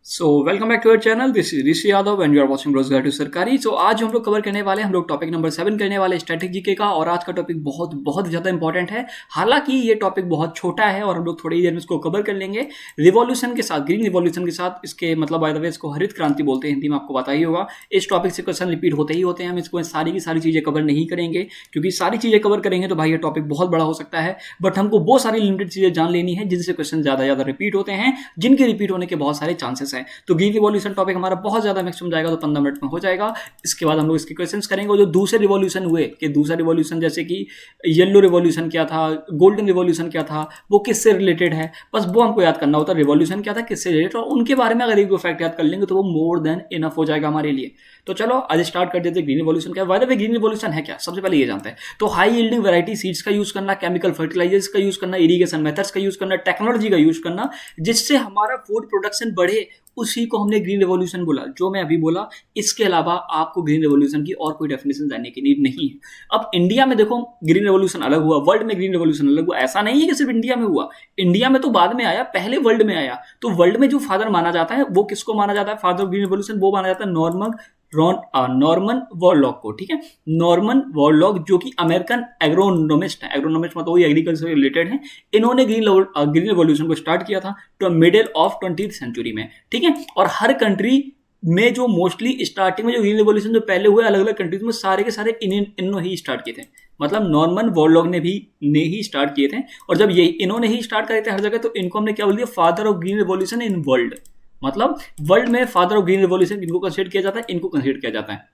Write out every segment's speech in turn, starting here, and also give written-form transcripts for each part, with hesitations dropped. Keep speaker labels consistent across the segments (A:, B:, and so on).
A: So welcome back to our channel. This is Rishi Yadav and you are watching Rozgar to Sarkari. So आज हम लोग cover करने वाले हम लोग टॉपिक नंबर 7 करने वाले स्टैटिक जीके का। और आज का टॉपिक बहुत बहुत ज़्यादा इंपॉर्टेंट है। हालांकि ये टॉपिक बहुत छोटा है और हम लोग थोड़ी देर में इसको कवर कर लेंगे रिवॉल्यूशन के साथ, ग्रीन रिवॉल्यूशन के साथ। इसके मतलब बाय द वे इसको हरित क्रांति बोलते हैं, हिंदी में आपको पता ही होगा। इस टॉपिक से क्वेश्चन रिपीट होते ही होते हैं। हम इसको सारी की सारी चीज़ें कवर नहीं करेंगे क्योंकि सारी चीज़ें कवर करेंगे तो भाई ये टॉपिक बहुत बड़ा हो सकता है। बट हमको बहुत सारी लिमिटेड चीज़ें जान लेनी है जिनसे क्वेश्चन ज़्यादा रिपीट होते हैं, जिनके रिपीट होने के बहुत सारे चांसेस हैं। तो ग्रीन रिवॉल्यूशन टॉपिक हमारा बहुत ज्यादा मैक्सिमम जाएगा तो 15 मिनट में हो जाएगा। इसके बाद हम लोग इसके क्वेश्चंस करेंगे। जो दूसरे रिवॉल्यूशन हुए कि दूसरा रिवॉल्यूशन जैसे कि येलो रिवॉल्यूशन क्या था, गोल्डन रिवॉल्यूशन क्या था, वो किससे रिलेटेड है, बस वो हमको याद करना होता है। रिवॉल्यूशन क्या था, किससे रिलेटेड, और उनके बारे में अगर एक दो फैक्ट याद कर लेंगे तो वो मोर देन इनफ हो जाएगा हमारे लिए। तो चलो आज स्टार्ट कर देते हैं। ग्रीन रिवॉल्यूशन क्या है? By the way green revolution है क्या, सबसे पहले ये जानते हैं। तो हाई यील्डिंग वैरायटी सीड्स का यूज करना, केमिकल फर्टिलाइजर्स का यूज करना, इरिगेशन मेथड्स का यूज करना, टेक्नोलॉजी का यूज करना, जिससे हमारा फूड प्रोडक्शन बढ़े, उसी को हमने ग्रीन रेवोल्यूशन बोला, जो मैं अभी बोला। इसके अलावा आपको ग्रीन रेवोल्यूशन की और कोई डेफिनेशन जानने की नीड नहीं है। अब इंडिया में देखो ग्रीन रेवोल्यूशन अलग हुआ, वर्ल्ड में ग्रीन रेवोल्यूशन अलग हुआ। ऐसा नहीं है कि सिर्फ इंडिया में हुआ, इंडिया में तो बाद में आया, पहले वर्ल्ड में आया। तो वर्ल्ड में जो फादर माना जाता है वो किसको माना जाता है? फादर ऑफ ग्रीन रेवोल्यूशन वो माना जाता है नॉर्मन वॉरलॉक को। ठीक है, नॉर्मन वॉरलॉक जो कि अमेरिकन एग्रोनोमिस्ट है। एग्रोनोमिस्ट मतलब वही एग्रीकल्चर से रिलेटेड है। इन्होंने ग्रीन रेवोल्यूशन को स्टार्ट किया था तो मिडिल ऑफ 20th सेंचुरी में। ठीक है, और हर कंट्री में जो मोस्टली स्टार्टिंग में जो ग्रीन रेवोल्यूशन जो पहले हुए अलग अलग कंट्रीज में, सारे के सारे इन्होंने ही स्टार्ट किए थे। मतलब नॉर्मन वॉरलॉक ने ही स्टार्ट किए थे। और जब ये इन्होंने ही स्टार्ट करे थे हर जगह, तो इनको हमने क्या बोल दिया? Father of green revolution in world. मतलब वर्ल्ड में फादर ऑफ ग्रीन रिवॉल्यूशन इनको कंसीडर किया जाता है, इनको कंसीडर किया जाता है।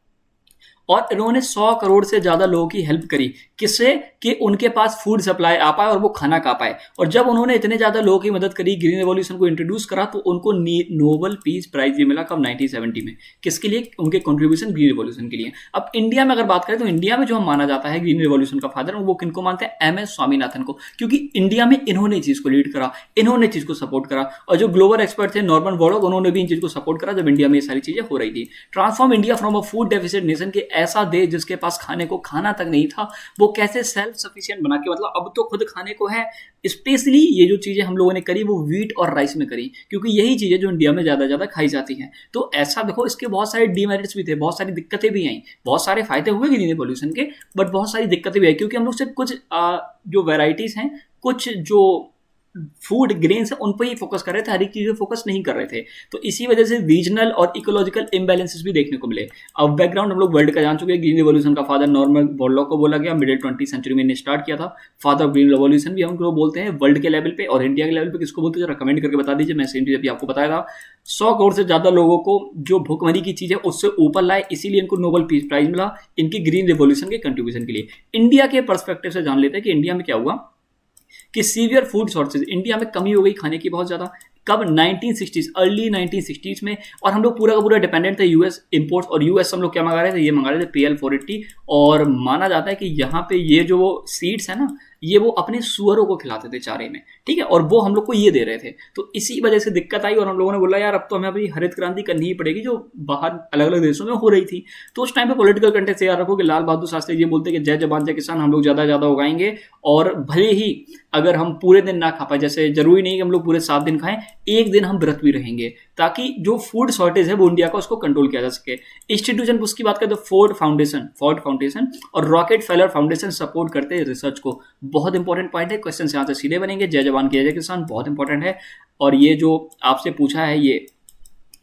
A: और इन्होंने 100 करोड़ से ज्यादा लोगों की हेल्प करी। किससे? कि उनके पास फूड सप्लाई आ पाए और वो खाना खा पाए। और जब उन्होंने इतने ज्यादा लोगों की मदद करी, ग्रीन रेवोल्यूशन को इंट्रोड्यूस करा, तो उनको नोबेल पीस प्राइज भी मिला। कब? 1970 में। किसके लिए? उनके कंट्रीब्यूशन ग्रीन रेवोल्यूशन के लिए। अब इंडिया में अगर बात करें तो इंडिया में जो हम माना जाता है ग्रीन रेवोल्यूशन का फादर, वो किनको मानते हैं? MS स्वामीनाथन को। क्योंकि इंडिया में इन्होंने चीज को लीड करा, इन्होंने चीज को सपोर्ट करा। और जो ग्लोबल एक्सपर्ट थे नॉर्मन वॉरलॉक, उन्होंने भी इन चीज को सपोर्ट करा जब इंडिया में ये सारी चीजें हो रही थी। Transform India from a food deficit nation के ऐसा देश जिसके पास खाने को खाना तक नहीं था, वो कैसे सेल्फ सफिशिएंट बना के, मतलब अब तो खुद खाने को है। स्पेशली ये जो चीजें हम लोगों ने करी वो व्हीट और राइस में करी, क्योंकि यही चीजें जो इंडिया में ज्यादा खाई जाती हैं। तो ऐसा देखो, इसके बहुत सारे डीमेरिट्स भी थे, बहुत सारी दिक्कतें भी आई, बहुत सारे फायदे हुए ग्रीन रिवॉल्यूशन के, बट बहुत सारी दिक्कतें भी आई। क्योंकि हम लोग सिर्फ कुछ जो वेराइटीज हैं, कुछ जो फूड ग्रेन्स है, उन पर ही फोकस कर रहे थे, हर एक चीज पे फोकस नहीं कर रहे थे। तो इसी वजह से रीजनल और इकोलॉजिकल इम्बैलेंसेस भी देखने को मिले। अब बैकग्राउंड हम लोग वर्ल्ड का जान चुके हैं। ग्रीन रिवॉल्यूशन का फादर नॉर्मन वॉरलॉक को बोला गया, मिडिल 20th सेंचुरी में इन्हें स्टार्ट किया था। फादर ऑफ ग्रीन रिवॉल्यूशन भी हम लोग बोलते हैं वर्ल्ड के लेवल पे। और इंडिया के लेवल पे किसको बोलते हैं जरा कमेंट करके बता दीजिए। मैं सेम चीज अभी आपको बताया था। 100 करोड़ से ज्यादा लोगों को जो भूखमरी की चीज है उससे ऊपर लाए, इसीलिए इनको नोबेल पीस प्राइज मिला इनकी ग्रीन रिवॉल्यूशन के कंट्रीब्यूशन के लिए। इंडिया के पर्सपेक्टिव से जान लेते हैं कि इंडिया में क्या हुआ कि सीवियर फूड शॉर्टेज, इंडिया में कमी हो गई खाने की बहुत ज्यादा। कब? 1960s, अर्ली 1960s में। और हम लोग पूरा का पूरा डिपेंडेंट थे यूएस इंपोर्ट्स। और यूएस हम लोग क्या मंगा रहे थे? ये मंगा रहे थे PL 480। और माना जाता है कि यहाँ पे ये जो सीड्स है ना, ये वो अपने सुअरों को खिलाते थे चारे में। ठीक है, और वो हम लोग को ये दे रहे थे। तो इसी वजह से दिक्कत आई और हम लोगों ने बोला यार अब तो हमें अपनी हरित क्रांति करनी ही पड़ेगी, जो बाहर अलग अलग देशों में हो रही थी। तो उस टाइम पे पॉलिटिकल कंटेक्स्ट याद रखो कि लाल बहादुर शास्त्री जी बोलते कि जय जवान जय किसान, हम लोग ज्यादा उगाएंगे। और भले ही अगर हम पूरे दिन ना खा पाए, जैसे जरूरी नहीं कि हम लोग पूरे 7 दिन खाएं, एक दिन हम व्रत भी रहेंगे, ताकि जो फूड शॉर्टेज है वो इंडिया का उसको कंट्रोल किया जा सके। इंस्टीट्यूशन उसकी बात करें तो फोर्ड फाउंडेशन और रॉकेट फेलर फाउंडेशन सपोर्ट करते हैं रिसर्च को। बहुत इंपॉर्टेंट पॉइंट है, क्वेश्चन यहाँ से सीधे बनेंगे। जय जवान जय किसान बहुत इंपॉर्टेंट है। और ये जो आपसे पूछा है ये,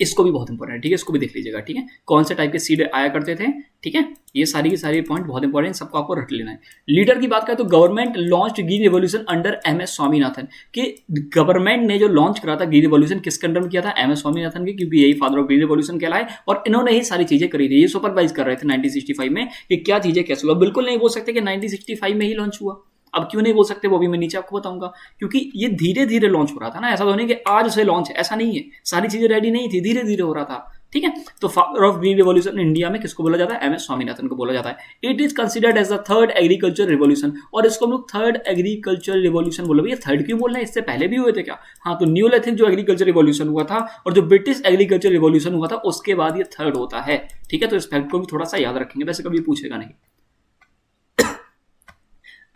A: इसको भी बहुत इंपॉर्टेंट है। ठीक है, इसको भी देख लीजिएगा। ठीक है, कौन से टाइप के सीड आया करते थे। ठीक है, ये सारी की सारी पॉइंट बहुत इंपॉर्टेंट, सबको आपको रट लेना है। लीडर की बात करें तो government launch green revolution under MS Swaminathan. कि गवर्नमेंट ने जो लॉन्च करा था ग्रीन रिवॉल्यूशन, किसके अंडर में किया था? MS स्वामीनाथन के, क्योंकि यही फादर ऑफ ग्रीन रिवॉल्यूशन कहलाए। और इन्होंने ही सारी चीजें करी थी, ये सुपरवाइज कर रहे थे 1965 में कि क्या चीजें कैसे हुआ। बिल्कुल नहीं बोल सकते कि 1965 में ही लॉन्च हुआ। अब क्यों नहीं बोल सकते वो भी मैं नीचे आपको बताऊंगा, क्योंकि ये धीरे धीरे लॉन्च हो रहा था ना। ऐसा तो नहीं कि आज से लॉन्च है, ऐसा नहीं है। सारी चीजें रेडी नहीं थी, धीरे धीरे हो रहा था। ठीक है, तो father of green revolution India में किसको बोला जाता है? MS स्वामीनाथन को बोला जाता है। It is considered as the third agriculture revolution. और इसको हम लोग थर्ड एग्रीकल्चर रिवॉल्यूशन बोले। भैया थर्ड क्यों बोलना है? इससे पहले भी हुए थे क्या? हाँ, तो न्यूलिथिक जो एग्रीकल्चर रिवॉल्यूशन हुआ था और जो ब्रिटिश एग्रीकल्चर रिवॉल्यूशन हुआ था, उसके बाद ये थर्ड होता है। ठीक है, तो इस फैक्ट को भी थोड़ा सा याद रखेंगे, वैसे कभी पूछेगा नहीं।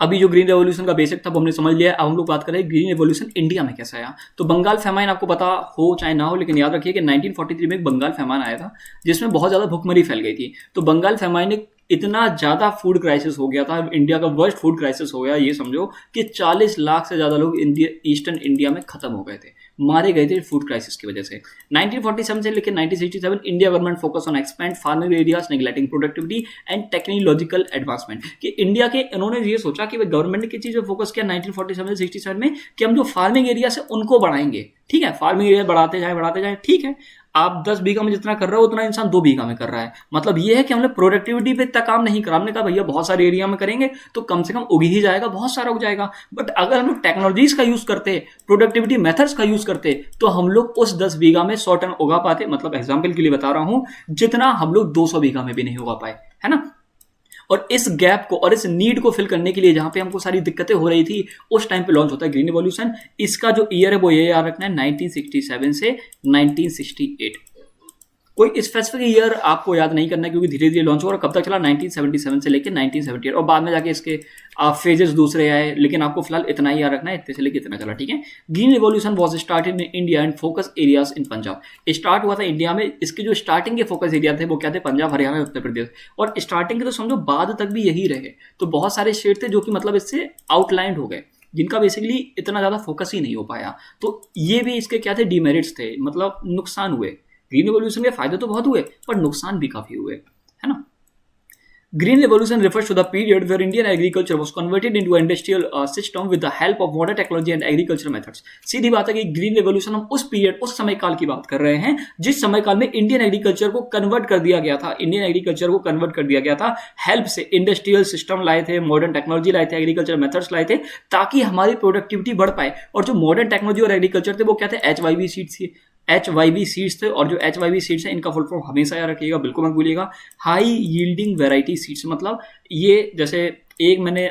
A: अभी जो ग्रीन रेवोल्यूशन का बेसिक था वो हमने समझ लिया है। अब हम लोग बात करें ग्रीन रेवोल्यूशन इंडिया में कैसा आया। तो बंगाल फैमाइन आपको पता हो चाहे ना हो, लेकिन याद रखिए कि 1943 में एक बंगाल फैमाइन आया था जिसमें बहुत ज़्यादा भुखमरी फैल गई थी। तो बंगाल फैमाइन एक इतना ज़्यादा फूड क्राइसिस हो गया था, इंडिया का वर्स्ट फूड क्राइसिस हो गया, ये समझो कि 40 लाख से ज़्यादा लोग ईस्टर्न इंडिया में ख़त्म हो गए थे, मारे गए थे फूड क्राइसिस की वजह से। 1947 से लेकर 1967 India government focus on expand farming areas neglecting productivity and technological advancement. कि इंडिया के इन्होंने ये सोचा कि गवर्नमेंट ने किस चीज़ पर फोकस किया 1947 से 67 में, कि हम जो फार्मिंग एरिया है उनको बढ़ाएंगे। ठीक है, फार्मिंग एरिया बढ़ाते जाए, ठीक है। आप 10 बीघा में जितना कर रहे हो उतना इंसान 2 बीघा में कर रहा है। मतलब ये है कि हमने प्रोडक्टिविटी पे इतना काम नहीं करा। हमने कहा भैया बहुत सारे एरिया में करेंगे तो कम से कम उग ही जाएगा, बहुत सारा उग जाएगा। बट अगर हम लोग टेक्नोलॉजीज का यूज करते, प्रोडक्टिविटी मेथड्स का यूज करते, तो हम लोग उस 10 बीघा में 100 टन उगा पाते। मतलब एग्जाम्पल के लिए बता रहा हूं, जितना हम लोग 200 बीघा में भी नहीं उगा पाए, है ना। और इस गैप को और इस नीड को फिल करने के लिए जहां पे हमको सारी दिक्कतें हो रही थी, उस टाइम पे लॉन्च होता है ग्रीन रिवॉल्यूशन। इसका जो ईयर है वो ये याद रखना है, 1967 से 1968। कोई स्पेसिफिक ईयर आपको याद नहीं करना क्योंकि धीरे धीरे लॉन्च हुआ। और कब तक चला, 1977 से लेकर 1978, और बाद में जाके इसके फेजेस दूसरे आए, लेकिन आपको फिलहाल इतना ही याद रखना है, इतने से लेकर इतना चला, ठीक है। Green revolution was started in India and focus areas in Punjab. Start हुआ था इंडिया में, इसके जो स्टार्टिंग के फोकस एरिया थे वो क्या थे, पंजाब, हरियाणा, उत्तर प्रदेश। और स्टार्टिंग के तो समझो बाद तक भी यही रहे। तो बहुत सारे स्टेट थे जो कि मतलब इससे आउटलाइंड हो गए, जिनका बेसिकली इतना ज़्यादा फोकस ही नहीं हो पाया। तो ये भी इसके क्या थे, डिमेरिट्स थे, मतलब नुकसान हुए। ग्रीन रिवॉल्यूशन के फायदे तो बहुत हुए पर नुकसान भी काफी हुए, है ना। Green Revolution refers to the period where Indian agriculture was converted into an industrial system with the help of modern technology and agricultural methods। सीधी बात है कि ग्रीन रेवोल्यूशन हम उस पीरियड, उस समय काल की बात कर रहे हैं जिस समय काल में इंडियन एग्रीकल्चर को कन्वर्ट कर दिया गया था। इंडियन एग्रीकल्चर को कन्वर्ट कर दिया गया था हेल्प से, इंडस्ट्रियल सिस्टम लाए थे, मॉडर्न टेक्नोलॉजी लाए थे, एग्रीकल्चर मेथड्स लाए थे, ताकि हमारी प्रोडक्टिविटी बढ़ पाए। और जो मॉडर्न टेक्नोलॉजी और एग्रीकल्चर थे वो क्या थे, HYV सीड्स थी, HYV सीड्स थे। और जो HYV सीड्स है इनका फुल फॉर्म हमेशा याद रखिएगा, बिल्कुल मत भूलिएगा, हाई यील्डिंग वेराइटी सीड्स। मतलब ये जैसे एक मैंने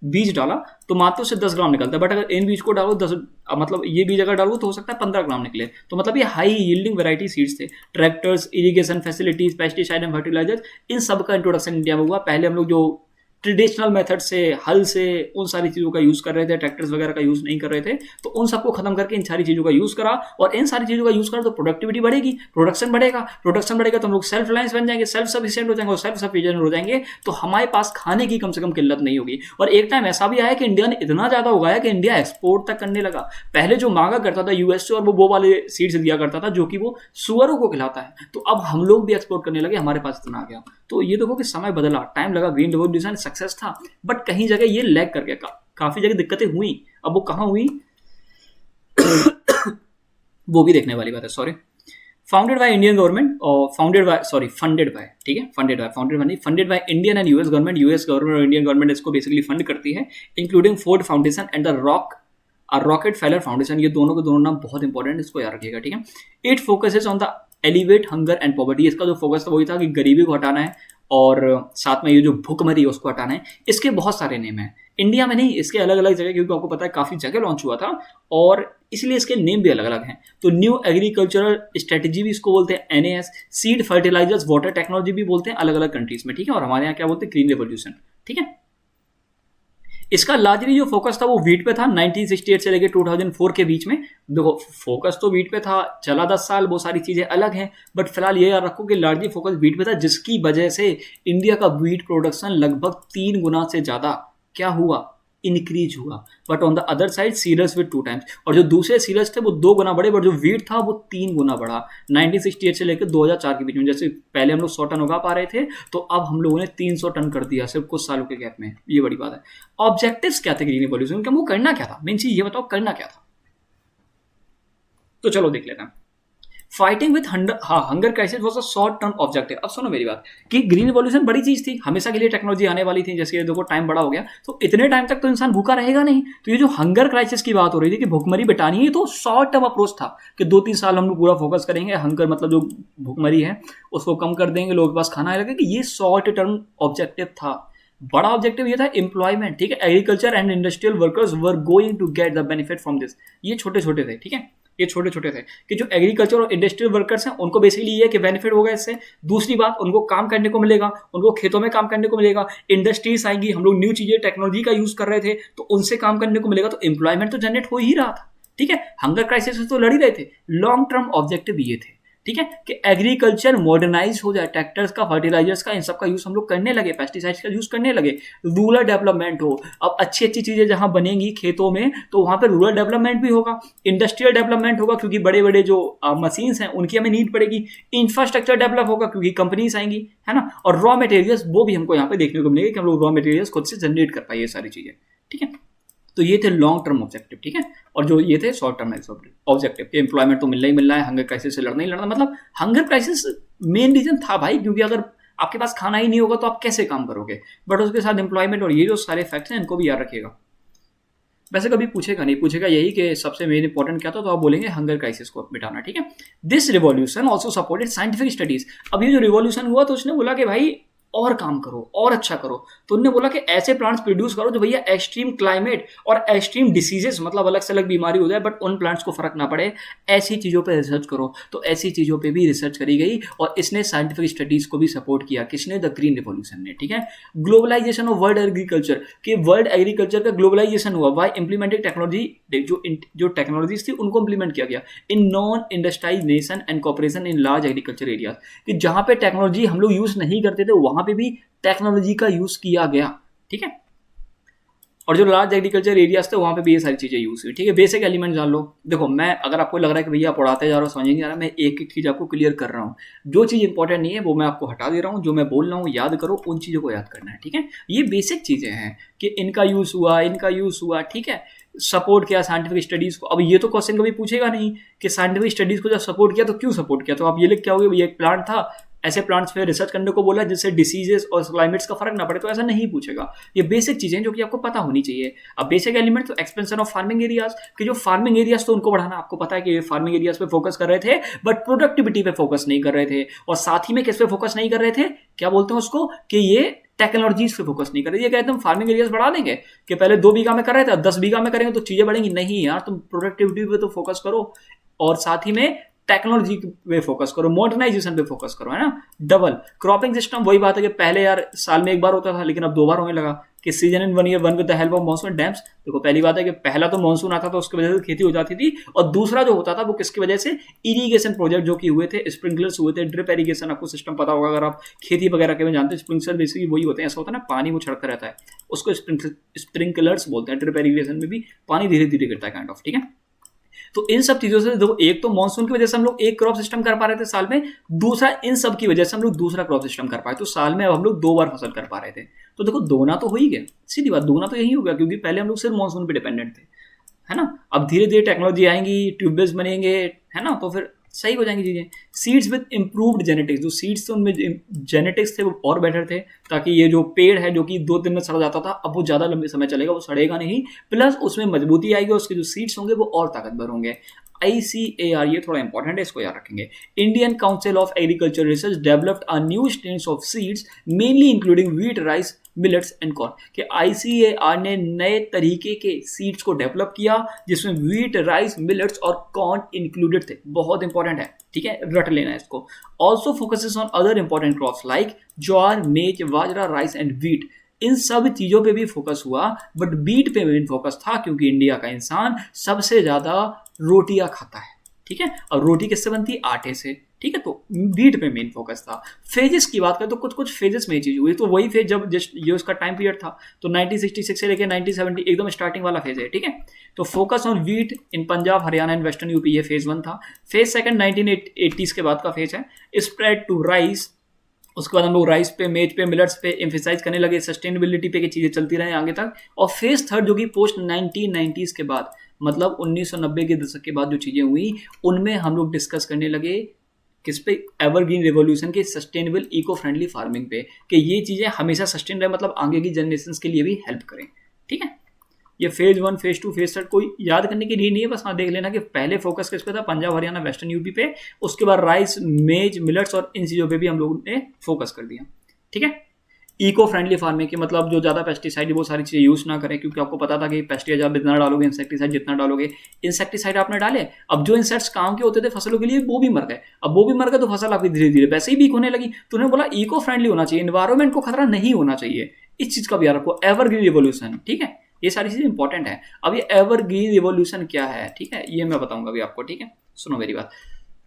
A: बीज डाला तो मात्र से 10 ग्राम निकलता है, बट अगर इन बीज को डालो 10, मतलब ये बीज अगर डालो तो हो सकता है 15 ग्राम निकले। तो मतलब ये हाई यील्डिंग वेराइटी सीड्स थे। Tractors, irrigation facilities, pesticide and fertilisers, इन सब का इंट्रोडक्शन इंडिया में हुआ। पहले हम लोग जो ट्रेडिशनल मेथड से, हल से, उन सारी चीज़ों का यूज़ कर रहे थे, ट्रैक्टर्स वगैरह का यूज़ नहीं कर रहे थे, तो उन सबको खत्म करके इन सारी चीज़ों का यूज़ करा। और इन सारी चीज़ों का यूज़ करा तो प्रोडक्टिविटी बढ़ेगी, प्रोडक्शन बढ़ेगा, प्रोडक्शन बढ़ेगा तो हम लोग सेल्फ रिलायंस बन जाएंगे, सेल्फ सफिशिएंट हो जाएंगे, और सेल्फ सफिशिएंट हो जाएंगे तो हमारे पास खाने की कम से कम किल्लत नहीं होगी। और एक टाइम ऐसा भी आया कि इंडिया ने इतना ज़्यादा उगाया कि इंडिया एक्सपोर्ट तक करने लगा। पहले जो मांगा करता था यूएस से, और वो वाले सीड्स दिया करता था जो कि वो सुअरों को खिलाता है, तो अब हम लोग भी एक्सपोर्ट करने लगे, हमारे पास इतना आ गया। तो ये देखो कि समय बदला, टाइम लगा, ग्रीन रिवॉल्यूशन सक्सेस था, बट कहीं जगह ये लैग कर गया, काफी जगह दिक्कतें हुई। अब वो कहाँ हुई वो भी देखने वाली बात है। Sorry, founded by Indian government, और फंडेड बाय, ठीक है, funded by Indian and US government. US government और इंडियन गवर्नमेंट इसको बेसिकली फंड करती है, including Ford foundation and the rocket failure foundation. ये दोनों के दोनों नाम बहुत इंपॉर्टेंट है, इसको याद रखिएगा, ठीक है। It focuses on the elevate hunger and poverty. इसका जो फोकस था वही था कि गरीबी को हटाना है और साथ में ये जो भूखमरी है उसको हटाना है। इसके बहुत सारे नेम हैं, इंडिया में नहीं, इसके अलग अलग जगह, क्योंकि आपको पता है काफ़ी जगह लॉन्च हुआ था और इसलिए इसके नेम भी अलग अलग हैं। तो न्यू एग्रीकल्चरल स्ट्रेटेजी भी इसको बोलते हैं, NAS। Seed, fertilizers, water technology भी बोलते हैं अलग अलग कंट्रीज में, ठीक है। और हमारे यहाँ क्या बोलते हैं, ग्रीन रेवोल्यूशन, ठीक है। इसका लार्जली जो फोकस था वो वीट पे था 1968 से लेकर 2004 के बीच में। देखो फोकस तो वीट पे था, चला 10 साल, वो सारी चीज़ें अलग हैं, बट फिलहाल ये याद रखो कि लार्जली फोकस वीट पे था, जिसकी वजह से इंडिया का वीट प्रोडक्शन लगभग 3 गुना से ज़्यादा क्या हुआ, इंक्रीज हुआ। But on the other side cereals with 2 times, और जो दूसरे सीरियल्स थे वो 2 गुना बढ़े, बट जो वीट था वो 3 गुना बढ़ा 1968 से लेकर 2004 के बीच में। जैसे पहले हम लोग 100 टन उगा पा रहे थे, तो अब हम लोगों ने 300 टन कर दिया सिर्फ कुछ सालों के गैप में। ये बड़ी बात है। ऑब्जेक्टिव्स क्या थे ग्रीन रिवॉल्यूशन का, वो करना क्या था, मेन चीज ये बताओ करना क्या था। तो चलो देख लेते हैं। Fighting with hunger crisis was a short term objective. अब सुनो मेरी बात कि ग्रीन रिवॉल्यूशन बड़ी चीज थी, हमेशा के लिए टेक्नोलॉजी आने वाली थी, जैसे ये देखो टाइम बड़ा हो गया, तो इतने टाइम तक तो इंसान भूखा रहेगा नहीं। तो ये जो हंगर क्राइसिस की बात हो रही थी कि भूखमरी बिटानी है, तो शॉर्ट टर्म अप्रोच था कि 2-3 साल हम लोग पूरा फोकस करेंगे, हंगर मतलब जो भूखमरी है उसको कम कर देंगे, लोगों के पास खाना आने लगेगा। ये शॉर्ट टर्म ऑब्जेक्टिव था। बड़ा ऑब्जेक्टिव ये था एम्प्लॉयमेंट, ठीक है। Agriculture and industrial workers were going to get the benefit from this. ये छोटे छोटे थे, ठीक है। ये छोटे छोटे थे कि जो एग्रीकल्चर और इंडस्ट्रियल वर्कर्स हैं उनको बेसिकली ये है कि बेनिफिट होगा इससे। दूसरी बात, उनको काम करने को मिलेगा, उनको खेतों में काम करने को मिलेगा, इंडस्ट्रीज आएंगी, हम लोग न्यू चीजें टेक्नोलॉजी का यूज कर रहे थे तो उनसे काम करने को मिलेगा, तो एम्प्लॉयमेंट तो जनरेट हो ही रहा था। ठीक है, हंगर क्राइसिस से तो लड़ ही रहे थे, लॉन्ग टर्म ऑब्जेक्टिव ये थे। ठीक है, कि एग्रीकल्चर मॉडर्नाइज हो जाए, ट्रैक्टर्स का, फर्टिलाइजर्स का, इन सब का यूज हम लोग करने लगे, पेस्टिसाइड्स का यूज करने लगे, रूरल डेवलपमेंट हो। अब अच्छी अच्छी चीजें जहां बनेंगी खेतों में तो वहां पे रूरल डेवलपमेंट भी होगा, इंडस्ट्रियल डेवलपमेंट होगा क्योंकि बड़े बड़े जो मशीन्स हैं उनकी हमें नीड पड़ेगी, इंफ्रास्ट्रक्चर डेवलप होगा क्योंकि कंपनीज आएंगी, है ना, और रॉ मटेरियल्स वो भी हमको यहाँ पे देखने को मिलेगा कि हम लोग रॉ मटेरियल्स खुद से जनरेट कर पाए, ये सारी चीजें। ठीक है, तो ये थे लॉन्ग टर्म ऑब्जेक्टिव। ठीक है, और जो ये थे शॉर्ट टर्म ऑब्जेक्टिव कि एम्प्लॉयमेंट तो मिलना ही मिलना है, हंगर क्राइसिस से लड़ना ही लड़ना। मतलब हंगर क्राइसिस मेन रीजन था भाई, क्योंकि अगर आपके पास खाना ही नहीं होगा तो आप कैसे काम करोगे, बट उसके साथ एम्प्लॉयमेंट और ये जो सारे फैक्ट्स हैं इनको भी याद रखिएगा। वैसे कभी पूछेगा नहीं, पूछेगा यही कि सबसे मेन इंपॉर्टेंट क्या था, तो आप बोलेंगे हंगर क्राइसिस को मिटाना। ठीक है, this revolution also supported scientific studies. अब ये जो रिवॉल्यूशन हुआ तो उसने बोला कि भाई और काम करो और अच्छा करो, तो उन्होंने बोला कि ऐसे प्लांट्स प्रोड्यूस करो जो भैया एक्सट्रीम क्लाइमेट और एक्सट्रीम डिसीजेस, मतलब अलग से अलग बीमारी हो जाए बट उन प्लांट्स को फर्क ना पड़े, ऐसी चीज़ों पे रिसर्च करो। तो ऐसी चीज़ों पे भी रिसर्च करी गई और इसने साइंटिफिक स्टडीज को भी सपोर्ट किया, किसने, द ग्रीन रिवॉल्यूशन ने। ठीक है, ग्लोबलाइजेशन ऑफ वर्ल्ड एग्रीकल्चर, कि वर्ल्ड एग्रीकल्चर का ग्लोबलाइजेशन हुआ बाय इम्प्लीमेंटिंग टेक्नोलॉजी, जो टेक्नोलॉजीज थी उनको इम्प्लीमेंट किया गया in non industrialised nation and cooperation in large agriculture areas, कि जहां पे टेक्नोलॉजी हम लोग यूज नहीं करते थे वहां पे भी टेक्नोलॉजी का यूज किया गया। ठीक है, और जो लार्ज एग्रीकल्चर एरियाज थे वहां पे भी ये सारी चीजें यूज हुई। ठीक है, बेसिक एलिमेंट जान लो। देखो, मैं अगर आपको लग रहा है कि भैया पढ़ाते जा रहा हूँ समझ नहीं आ रहा, मैं एक एक चीज आपको क्लियर कर रहा हूँ। जो चीज इंपॉर्टेंट नहीं है वो मैं आपको हटा दे रहा हूँ, जो मैं बोल रहा हूँ याद करो, उन चीजों को याद करना है। ठीक है, ये बेसिक चीजें हैं कि इनका यूज हुआ, इनका यूज हुआ। ठीक है, सपोर्ट किया साइंटिफिक स्टडीज को। अब ये तो क्वेश्चन कभी पूछेगा नहीं कि साइंटिफिक स्टडीज को जब सपोर्ट किया तो क्यों सपोर्ट किया, तो आप ये लिख के आओगे भैया एक प्लांट था, ऐसे प्लांट्स पे रिसर्च करने को बोला जिससे डिसीजेस और क्लाइमेट्स का फर्क ना पड़े, तो ऐसा नहीं पूछेगा। ये बेसिक चीजें जो कि आपको पता होनी चाहिए। अब बेसिक एलिमेंट तो एक्सपेंशन ऑफ फार्मिंग एरियाज, कि जो फार्मिंग एरियाज तो उनको बढ़ाना, आपको पता है कि फार्मिंग एरियाज पे फोकस कर रहे थे बट प्रोडक्टिविटी पे फोकस नहीं कर रहे थे, और साथ ही में किस पे फोकस नहीं कर रहे थे, क्या बोलते हैं उसको, कि ये टेक्नोलॉजीज पे फोकस नहीं कर रहे। ये कहते हैं हम फार्मिंग एरियाज बढ़ा देंगे कि पहले 2 बीघा में कर रहे थे 10 बीघा में करेंगे तो चीजें बढ़ेंगी, नहीं यार, तुम प्रोडक्टिविटी पे तो फोकस करो और साथ ही में टेक्नोलॉजी पे फोकस करो, मॉडर्नाइजेशन पे फोकस करो, है ना। डबल क्रॉपिंग सिस्टम, वही बात है कि पहले यार साल में एक बार होता था लेकिन अब 2 बार होने लगा, कि season in 1 year 1 with the help of monsoon dams. देखो, पहली बात है कि पहला तो मानसून आता था उसकी वजह से खेती हो जाती थी, और दूसरा जो होता था वो किसकी वजह से, इरिगेशन प्रोजेक्ट जो कि हुए थे, स्प्रिंकलर्स हुए थे, ड्रिप इरिगेशन, आपको सिस्टम पता होगा अगर आप खेती वगैरह के में जानते हैं। स्प्रिंकलर बेसिकली वही होते हैं, ऐसा होता है ना, पानी वो छिड़कता रहता है, उसको स्प्रिंकलर्स बोलते हैं। ड्रिप इरिगेशन में भी पानी धीरे धीरे गिरता है, काइंड ऑफ। ठीक है, तो इन सब चीजों से देखो, एक तो मानसून की वजह से हम लोग एक क्रॉप सिस्टम कर पा रहे थे साल में, दूसरा इन सब की वजह से हम लोग दूसरा क्रॉप सिस्टम कर पाए, तो साल में अब हम लोग 2 बार फसल कर पा रहे थे। तो देखो, दोगुना तो हो ही गया, सीधी बात, दोगुना तो यही हो गया, क्योंकि पहले हम लोग सिर्फ मानसून पे डिपेंडेंट थे, है ना। अब धीरे धीरे टेक्नोलॉजी आएंगी, ट्यूबवेल्स बनेंगे, है ना, तो फिर सही हो जाएंगी चीजें। सीड्स विद इम्प्रूव्ड जेनेटिक्स, जो सीड्स थे उनमें जेनेटिक्स थे वो और बेटर थे, ताकि ये जो पेड़ है जो कि 2 दिन में सड़ जाता था, अब वो ज्यादा लंबे समय चलेगा, वो सड़ेगा नहीं, प्लस उसमें मजबूती आएगी, उसके जो सीड्स होंगे वो और ताकतवर होंगे। ICAR, ये थोड़ा इंपॉर्टेंट है, इसको याद रखेंगे। Indian council of agriculture research developed a new strains of seeds mainly including wheat, rice, millets and corn, कि ICAR ने नए तरीके के सीड्स को डेवलप किया जिसमें व्हीट, राइस, मिलेट्स और कॉर्न इंक्लूडेड थे। बहुत इंपॉर्टेंट है, ठीक है, रट लेना है इसको। Also focuses on other important crops like jowar, maize, bajra, rice and wheat. इन सब चीजों पे भी फोकस हुआ, बट बीट पे मेन फोकस था, क्योंकि इंडिया का इंसान सबसे ज्यादा रोटियां खाता है। ठीक है, और रोटी किससे बनती है, आटे से। ठीक है, तो बीट पे मेन फोकस था। फेजेस की बात करें तो कुछ कुछ फेजेस में ये चीज हुई, तो वही फेज जब जस्ट ये उसका टाइम पीरियड था, तो 1966 से लेकर 1970 एकदम स्टार्टिंग वाला फेज है। ठीक है, तो focus on wheat in Punjab, Haryana and western UP, ये फेज 1 था। फेज सेकंड 1980s के बाद का फेज है, स्प्रेड टू राइस। उसके बाद हम लोग राइस पे, मेज पे, मिलेट्स पे एम्फेसाइज करने लगे, सस्टेनेबिलिटी पे की चीजें चलती रहे आगे तक। और फेज थर्ड जो कि पोस्ट 1990s के बाद, मतलब 1990 के दशक के बाद जो चीजें हुई, उनमें हम लोग डिस्कस करने लगे किस पे, एवरग्रीन रेवोल्यूशन के, सस्टेनेबल इको फ्रेंडली फार्मिंग पे, कि ये चीजें हमेशा सस्टेन रहे, मतलब आगे की जनरेशन के लिए भी हेल्प करें। ठीक है, ये फेज 1, फेज 2, फेज 3 कोई याद करने की नीड नहीं है, बस हाँ देख लेना कि पहले फोकस किस पे था, पंजाब, हरियाणा, वेस्टर्न यूपी पे, उसके बाद राइस, मेज, मिलेट्स और इन चीजों पे भी हम लोगों ने फोकस कर दिया। ठीक है, इको फ्रेंडली फार्मिंग की मतलब जो ज़्यादा पेस्टिसाइड वो सारी चीज़ें यूज़ ना करें, क्योंकि आपको पता था कि पेस्टिसाइड आप जितना डालोगे, इंसेक्टिसाइड जितना डालोगे, इंसेक्टिसाइड आपने डाले, अब जो इंसेक्ट्स काम के होते थे फसलों के लिए वो भी मर गए, अब वो भी मर गए तो फसल आपकी धीरे धीरे वैसे ही वीक होने लगी। तो उन्होंने बोला इको फ्रेंडली होना चाहिए, इन्वायरमेंट को खतरा नहीं होना चाहिए, इस चीज़ का भी याद रखो। एवरग्रीन रिवोल्यूशन, ठीक है, ये सारी चीज़ें इंपॉर्टेंट है। अब ये एवरग्रीन रिवोल्यूशन क्या है, ठीक है, ये मैं बताऊंगा अभी आपको, ठीक है, सुनो मेरी बात,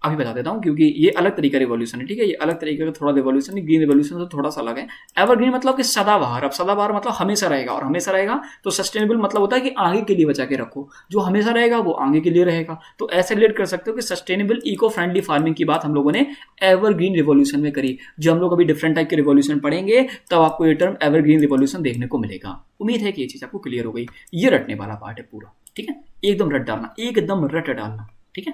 A: अभी बता देता हूँ, क्योंकि ये अलग तरीका रिवॉल्यूशन है, ठीक है, ये अलग तरीके का थोड़ा रिवॉल्यूशन है, ग्रीन रिवॉल्यूशन से थोड़ा सा अलग है। एवरग्रीन मतलब कि सदाबहार, अब सदाबहार मतलब हमेशा रहेगा, और हमेशा रहेगा तो सस्टेनेबल मतलब होता है कि आगे के लिए बचा के रखो, जो हमेशा रहेगा वो आगे के लिए रहेगा। तो ऐसे रिलेट कर सकते हो कि सस्टेनेबल इको फ्रेंडली फार्मिंग की बात हम लोगों ने एवरग्रीन रिवॉल्यूशन में करी। जो हम लोग अभी डिफरेंट टाइप के रिवॉल्यूशन पढ़ेंगे तब आपको ये टर्म एवरग्रीन रिवॉल्यूशन देखने को मिलेगा। उम्मीद है कि ये चीज़ आपको क्लियर हो गई। ये रटने वाला पार्ट है पूरा, ठीक है, एकदम रट डालना, एकदम रट डालना, ठीक है,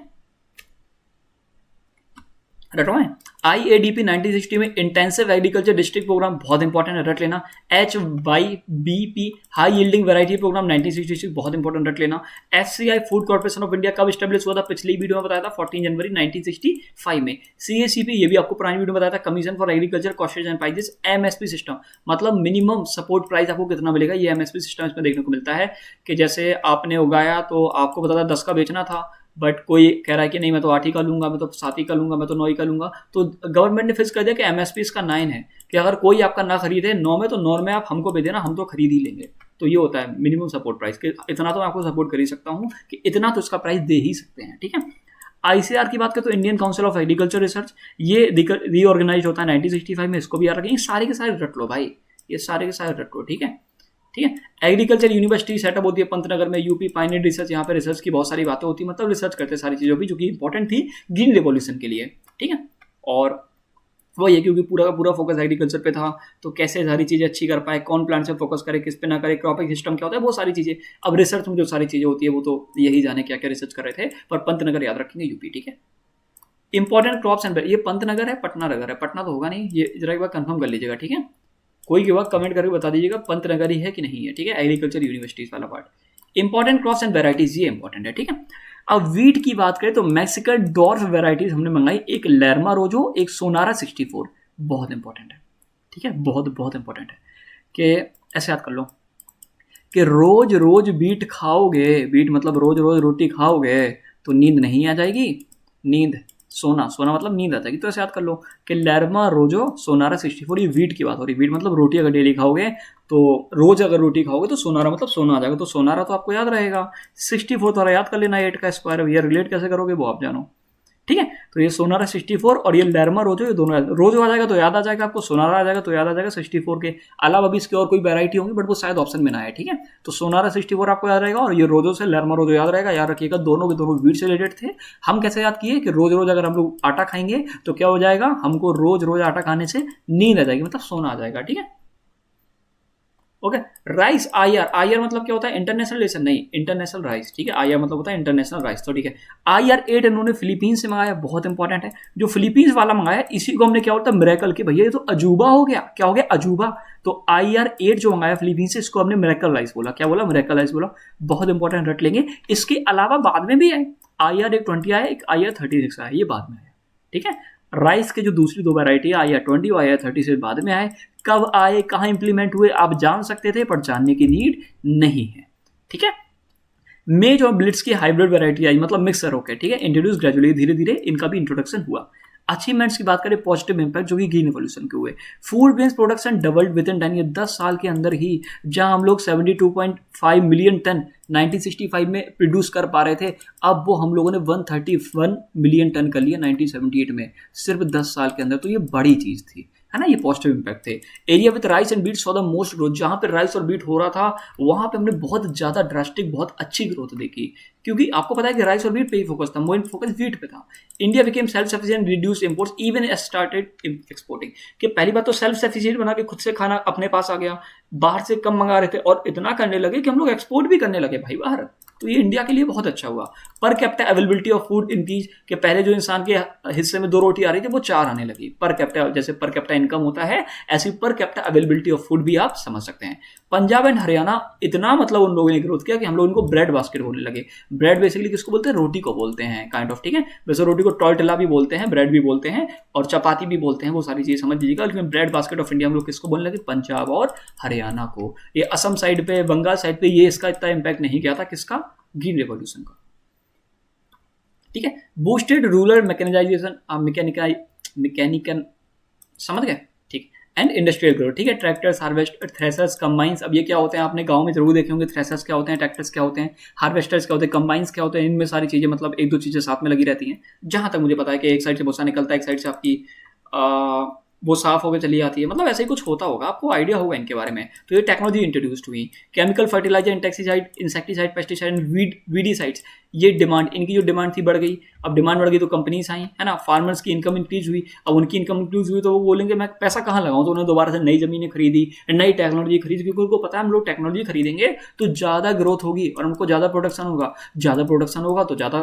A: रटो है। IADP 1960 में इंटेंसिव एग्रीकल्चर डिस्ट्रिक्ट प्रोग्राम बहुत इंपॉर्टेंट है, रट लेना। HYBP high yielding variety program 1966 बहुत इंपॉर्टेंट, रट लेना। FCI food corporation of India कब स्टेब्लिश हुआ था, पिछली वीडियो में बताया था 14 जनवरी 1965 में। CACP ये भी आपको पुरानी वीडियो में बताया था, commission for agriculture costs and prices, MSP system मतलब मिनिमम सपोर्ट प्राइस आपको कितना मिलेगा, ये MSP सिस्टम इसमें देखने को मिलता है। कि जैसे आपने उगाया तो आपको पता था 10 का बेचना था, बट कोई कह रहा है कि नहीं मैं तो 8 ही का लूंगा, मैं तो 7 ही का लूंगा, मैं तो 9 ही का लूंगा, तो गवर्नमेंट ने फिक्स कर दिया कि MSP इसका 9 है, कि अगर कोई आपका ना खरीदे 9 में तो 9 में आप हमको भेज देना, हम तो खरीद ही लेंगे। तो ये होता है मिनिमम सपोर्ट प्राइस, कि इतना तो मैं आपको सपोर्ट कर ही सकता हूँ कि इतना तो इसका प्राइस दे ही सकते हैं, ठीक है। ICR की बात करें तो Indian council of agriculture research, ये रीऑर्गेनाइज होता है 1965 में, इसको भी याद रखेंगे। सारे के सारे रट लो भाई, ये सारे के सारे रट लो, ठीक है, ठीक है। एग्रीकल्चर यूनिवर्सिटी सेटअप होती है पंतनगर में, यूपी पायनियर रिसर्च, यहाँ पे रिसर्च की बहुत सारी बातें होती है, मतलब रिसर्च करते हैं सारी चीज़ों की जो कि इंपॉर्टेंट थी ग्रीन रिवॉल्यूशन के लिए, ठीक है। और वो ये क्योंकि पूरा का पूरा फोकस एग्रीकल्चर पे था, तो कैसे सारी चीज़ें अच्छी कर पाए, कौन प्लांट से फोकस करे, किस पे ना करे, क्रॉपिंग सिस्टम क्या होता है, वो सारी चीज़ें। अब रिसर्च में जो सारी चीज़ें होती है वो तो यही जाने क्या क्या रिसर्च कर रहे थे, पर पंतनगर याद रखेंगे, यूपी, ठीक है। इंपॉर्टेंट क्रॉप्स एंड, ये पंतनगर है, पटना नगर है, पटना तो होगा नहीं, ये जरा एक बार कंफर्म कर लीजिएगा, ठीक है। कोई के बाद कमेंट करके बता दीजिएगा पंतनगर ही है कि नहीं है, ठीक है, एग्रीकल्चर यूनिवर्सिटीज वाला part. Important crops and varieties, ये इंपॉर्टेंट है, ठीक है। अब वीट की बात करें तो मैक्सिकन डॉर्फ वेराइटीज हमने मंगाई, एक लैरमा रोजो, एक सोनारा 64, बहुत इंपॉर्टेंट है, ठीक है, बहुत बहुत इंपॉर्टेंट है। कि ऐसे याद कर लो कि रोज रोज बीट खाओगे, बीट मतलब रोज रोज रोटी खाओगे तो नींद नहीं आ जाएगी, नींद सोना, सोना मतलब नींद आ जाएगी। तो ऐसे याद कर लो कि लैरमा रोजो सोनारा 64, ये वीट की बात हो रही है। वीट मतलब रोटी अगर डेली खाओगे तो रोज अगर रोटी खाओगे तो सोनारा मतलब सोना आ जाएगा, तो सोनारा तो आपको याद रहेगा। 64 थोड़ा याद कर लेना, 8 का स्क्वायर, ये रिलेट कैसे करोगे वो आप जानो, ठीक है। तो ये सोनारा 64 और ये लैरमा रोजो, ये दोनों रोजो आ जाएगा तो याद आ जाएगा आपको, सोनारा आ जाएगा तो याद आ जाएगा 64 के अलावा भी इसके और कोई वैरायटी होंगी, बट वो शायद ऑप्शन में ना है, ठीक है। तो सोनारा 64 आपको याद रहेगा और ये रोजो से लैरमा रोजो याद रहेगा। याद रखिएगा दोनों के दोनों वीट से रिलेटेड थे। हम कैसे याद किए कि रोज रोज अगर हम लोग आटा खाएंगे तो क्या हो जाएगा, हमको रोज रोज आटा खाने से नींद आ जाएगी, मतलब सोना आ जाएगा, ठीक है। ओके, राइस, IR मतलब क्या होता है, इंटरनेशनल रेशन नहीं, इंटरनेशनल राइस, ठीक है। IR मतलब होता है इंटरनेशनल राइस, तो ठीक है। IR8 इन्होंने फिलीपींस से मंगाया, बहुत इंपॉर्टेंट है। जो फिलीपींस वाला मंगाया इसी को हमने क्या होता है मिरेकल के, भैया ये तो अजूबा हो गया, क्या हो गया, अजूबा। तो IR8 जो मंगाया फिलीपींस से, इसको हमने मिरेकल राइस बोला, क्या बोला, मिरेकल राइस बोला, बहुत इंपॉर्टेंट, रट लेंगे। इसके अलावा बाद में भी है, IR20 आया, एक IR36 आया, ये बाद में आया, ठीक है। राइस के जो दूसरी दो वैरायटी है IR20 और IR30 से बाद में आए, कब आए, कहाँ इंप्लीमेंट हुए आप जान सकते थे, पर जानने की नीड नहीं है, ठीक है। मेज और ब्लिट्स की हाइब्रिड वैरायटी आई, मतलब मिक्सर होकर, ठीक है, इंट्रोड्यूस ग्रेजुअली, धीरे धीरे इनका भी इंट्रोडक्शन हुआ। अचीवमेंट्स की बात करें, पॉजिटिव इंपैक्ट जो कि ग्रीन रिवॉल्यूशन के हुए, food grains production doubled with in 10 year, 10 साल के अंदर ही। जहां हम लोग 72.5 मिलियन टन 1965 में प्रोड्यूस कर पा रहे थे, अब वो हम लोगों ने 131 मिलियन टन कर लिया 1978 में, सिर्फ 10 साल के अंदर। तो ये बड़ी चीज़ थी, है ना, ये पॉजिटिव इंपैक्ट थे। Area with rice and beats for the most growth, जहाँ पे राइस और बीट हो रहा था वहाँ पे हमने बहुत ज़्यादा ड्रास्टिक, बहुत अच्छी ग्रोथ देखी, क्योंकि आपको पता है कि राइस और बीट पे ही फोकस था, मोर फोकस बीट पे था। India became self sufficient, reduce imports, even started exporting, कि पहली बात तो सेल्फ सफिशिएंट बना के खुद से खाना अपने पास आ गया, बाहर से कम मंगा रहे थे और इतना करने लगे कि हम लोग एक्सपोर्ट भी करने लगे भाई बाहर। तो ये इंडिया के लिए बहुत अच्छा हुआ। Per capita availability of food increase, के पहले जो इंसान के हिस्से में 2 रोटी आ रही थी वो 4 आने लगी। पर कैपिटा, जैसे पर कैपिटा इनकम होता है ऐसी per capita availability of food भी आप समझ सकते हैं। पंजाब एंड हरियाणा इतना मतलब उन लोगों ने ग्रोथ किया कि हम लोग उनको ब्रेड बास्केट बोलने लगे। ब्रेड बेसिकली किसको बोलते हैं, रोटी को बोलते हैं काइंड ऑफ, ठीक है। वैसे रोटी को टॉर्टिला भी बोलते हैं, ब्रेड भी बोलते हैं और चपाती भी बोलते हैं, वो सारी चीज़ समझ लीजिएगा। लेकिन ब्रेड बास्केट ऑफ इंडिया हम लोग किसको बोलने लगे, पंजाब और हरियाणा को। ये असम साइड पे, बंगाल साइड पे ये इसका इतना इम्पैक्ट नहीं किया था, किसका, ग्रीन रेवोल्यूशन का, ठीक है। बूस्टेड रूरल मैकेनाइजेशन, मैकेनिकल, समझ गए, ठीक। एंड इंडस्ट्रियल ग्रोथ, ठीक है। Tractors, harvester, threshers, combines. अब ये क्या होते हैं, आपने गांव में जरूर देखे होंगे, थ्रेसर्स क्या होते हैं, ट्रैक्टर्स क्या होते हैं, हार्वेस्टर्स क्या होते हैं, कंबाइंस क्या होते हैं। इनमें सारी चीजें मतलब एक दो चीजें साथ में लगी रहती हैं। जहां तक मुझे पता है कि एक साइड से भूसा निकलता है, एक साइड से आपकी वो साफ होकर चली जाती है, मतलब ऐसे ही कुछ होता होगा, आपको आइडिया होगा इनके बारे में। तो ये टेक्नोलॉजी इंट्रोड्यूस्ड हुई। Chemical fertilizer, insecticide, pesticide and weedicides, ये डिमांड, इनकी जो डिमांड थी बढ़ गई। अब डिमांड बढ़ गई तो कंपनीज आई, है ना। फार्मर्स की इनकम इंक्रीज हुई। अब उनकी इनकम इंक्रीज हुई तो वो बोलेंगे मैं पैसा कहाँ लगाऊं, तो उन्होंने दोबारा से नई जमीनें खरीदी, नई टेक्नोलॉजी खरीदी, क्योंकि उनको पता है हम लोग टेक्नोलॉजी खरीदेंगे तो ज़्यादा ग्रोथ होगी और हमको ज़्यादा प्रोडक्शन होगा। ज़्यादा प्रोडक्शन होगा तो ज़्यादा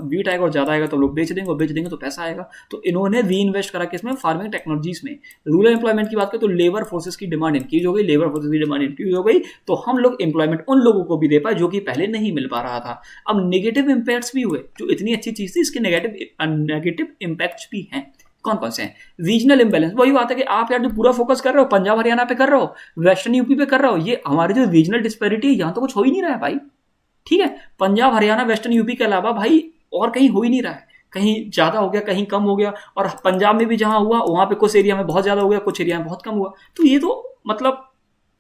A: वीट आएगा, और ज़्यादा आएगा तो लोग बेच देंगे, और बेच देंगे तो पैसा आएगा। तो इन्होंने री इन्वेस्ट करा किसमें, फार्मिंग टेक्नोलॉजीज में। रूरल एम्प्लॉयमेंट की बात करें तो लेबर फोर्सेस की डिमांड इंक्रीज हो गई, लेबर फोर्सेस की डिमांड इंक्रीज हो गई तो हम लोग एम्प्लॉयमेंट उन लोगों को भी दे पाए जो कि पहले नहीं मिल पा रहा था। अब नेगेटिव इंपैक्ट्स भी हुए, जो इतनी अच्छी चीज थी इसके नेगेटिव इंपैक्ट्स भी हैं। कौन कौन से हैं, रीजनल इंबैलेंस। वही बात है कि आप यार जो पूरा फोकस कर रहे हो पंजाब हरियाणा पे कर रहे हो, वेस्टर्न यूपी पे कर रहे हो, ये हमारे जो रीजनल डिस्पैरिटी है यहाँ तो कुछ हो ही नहीं रहा है भाई, ठीक है। पंजाब हरियाणा वेस्टर्न यूपी के अलावा भाई और कहीं हो ही नहीं रहा है। कहीं ज़्यादा हो गया, कहीं कम हो गया, और पंजाब में भी जहाँ हुआ वहाँ पे कुछ एरिया में बहुत ज़्यादा हो गया, कुछ एरिया में बहुत कम हुआ। तो ये तो मतलब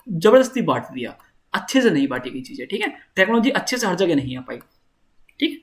A: जबरदस्ती बांट दिया, अच्छे से नहीं बांटी गई चीज़ें, ठीक है। टेक्नोलॉजी अच्छे से हर जगह नहीं आ पाई, ठीक।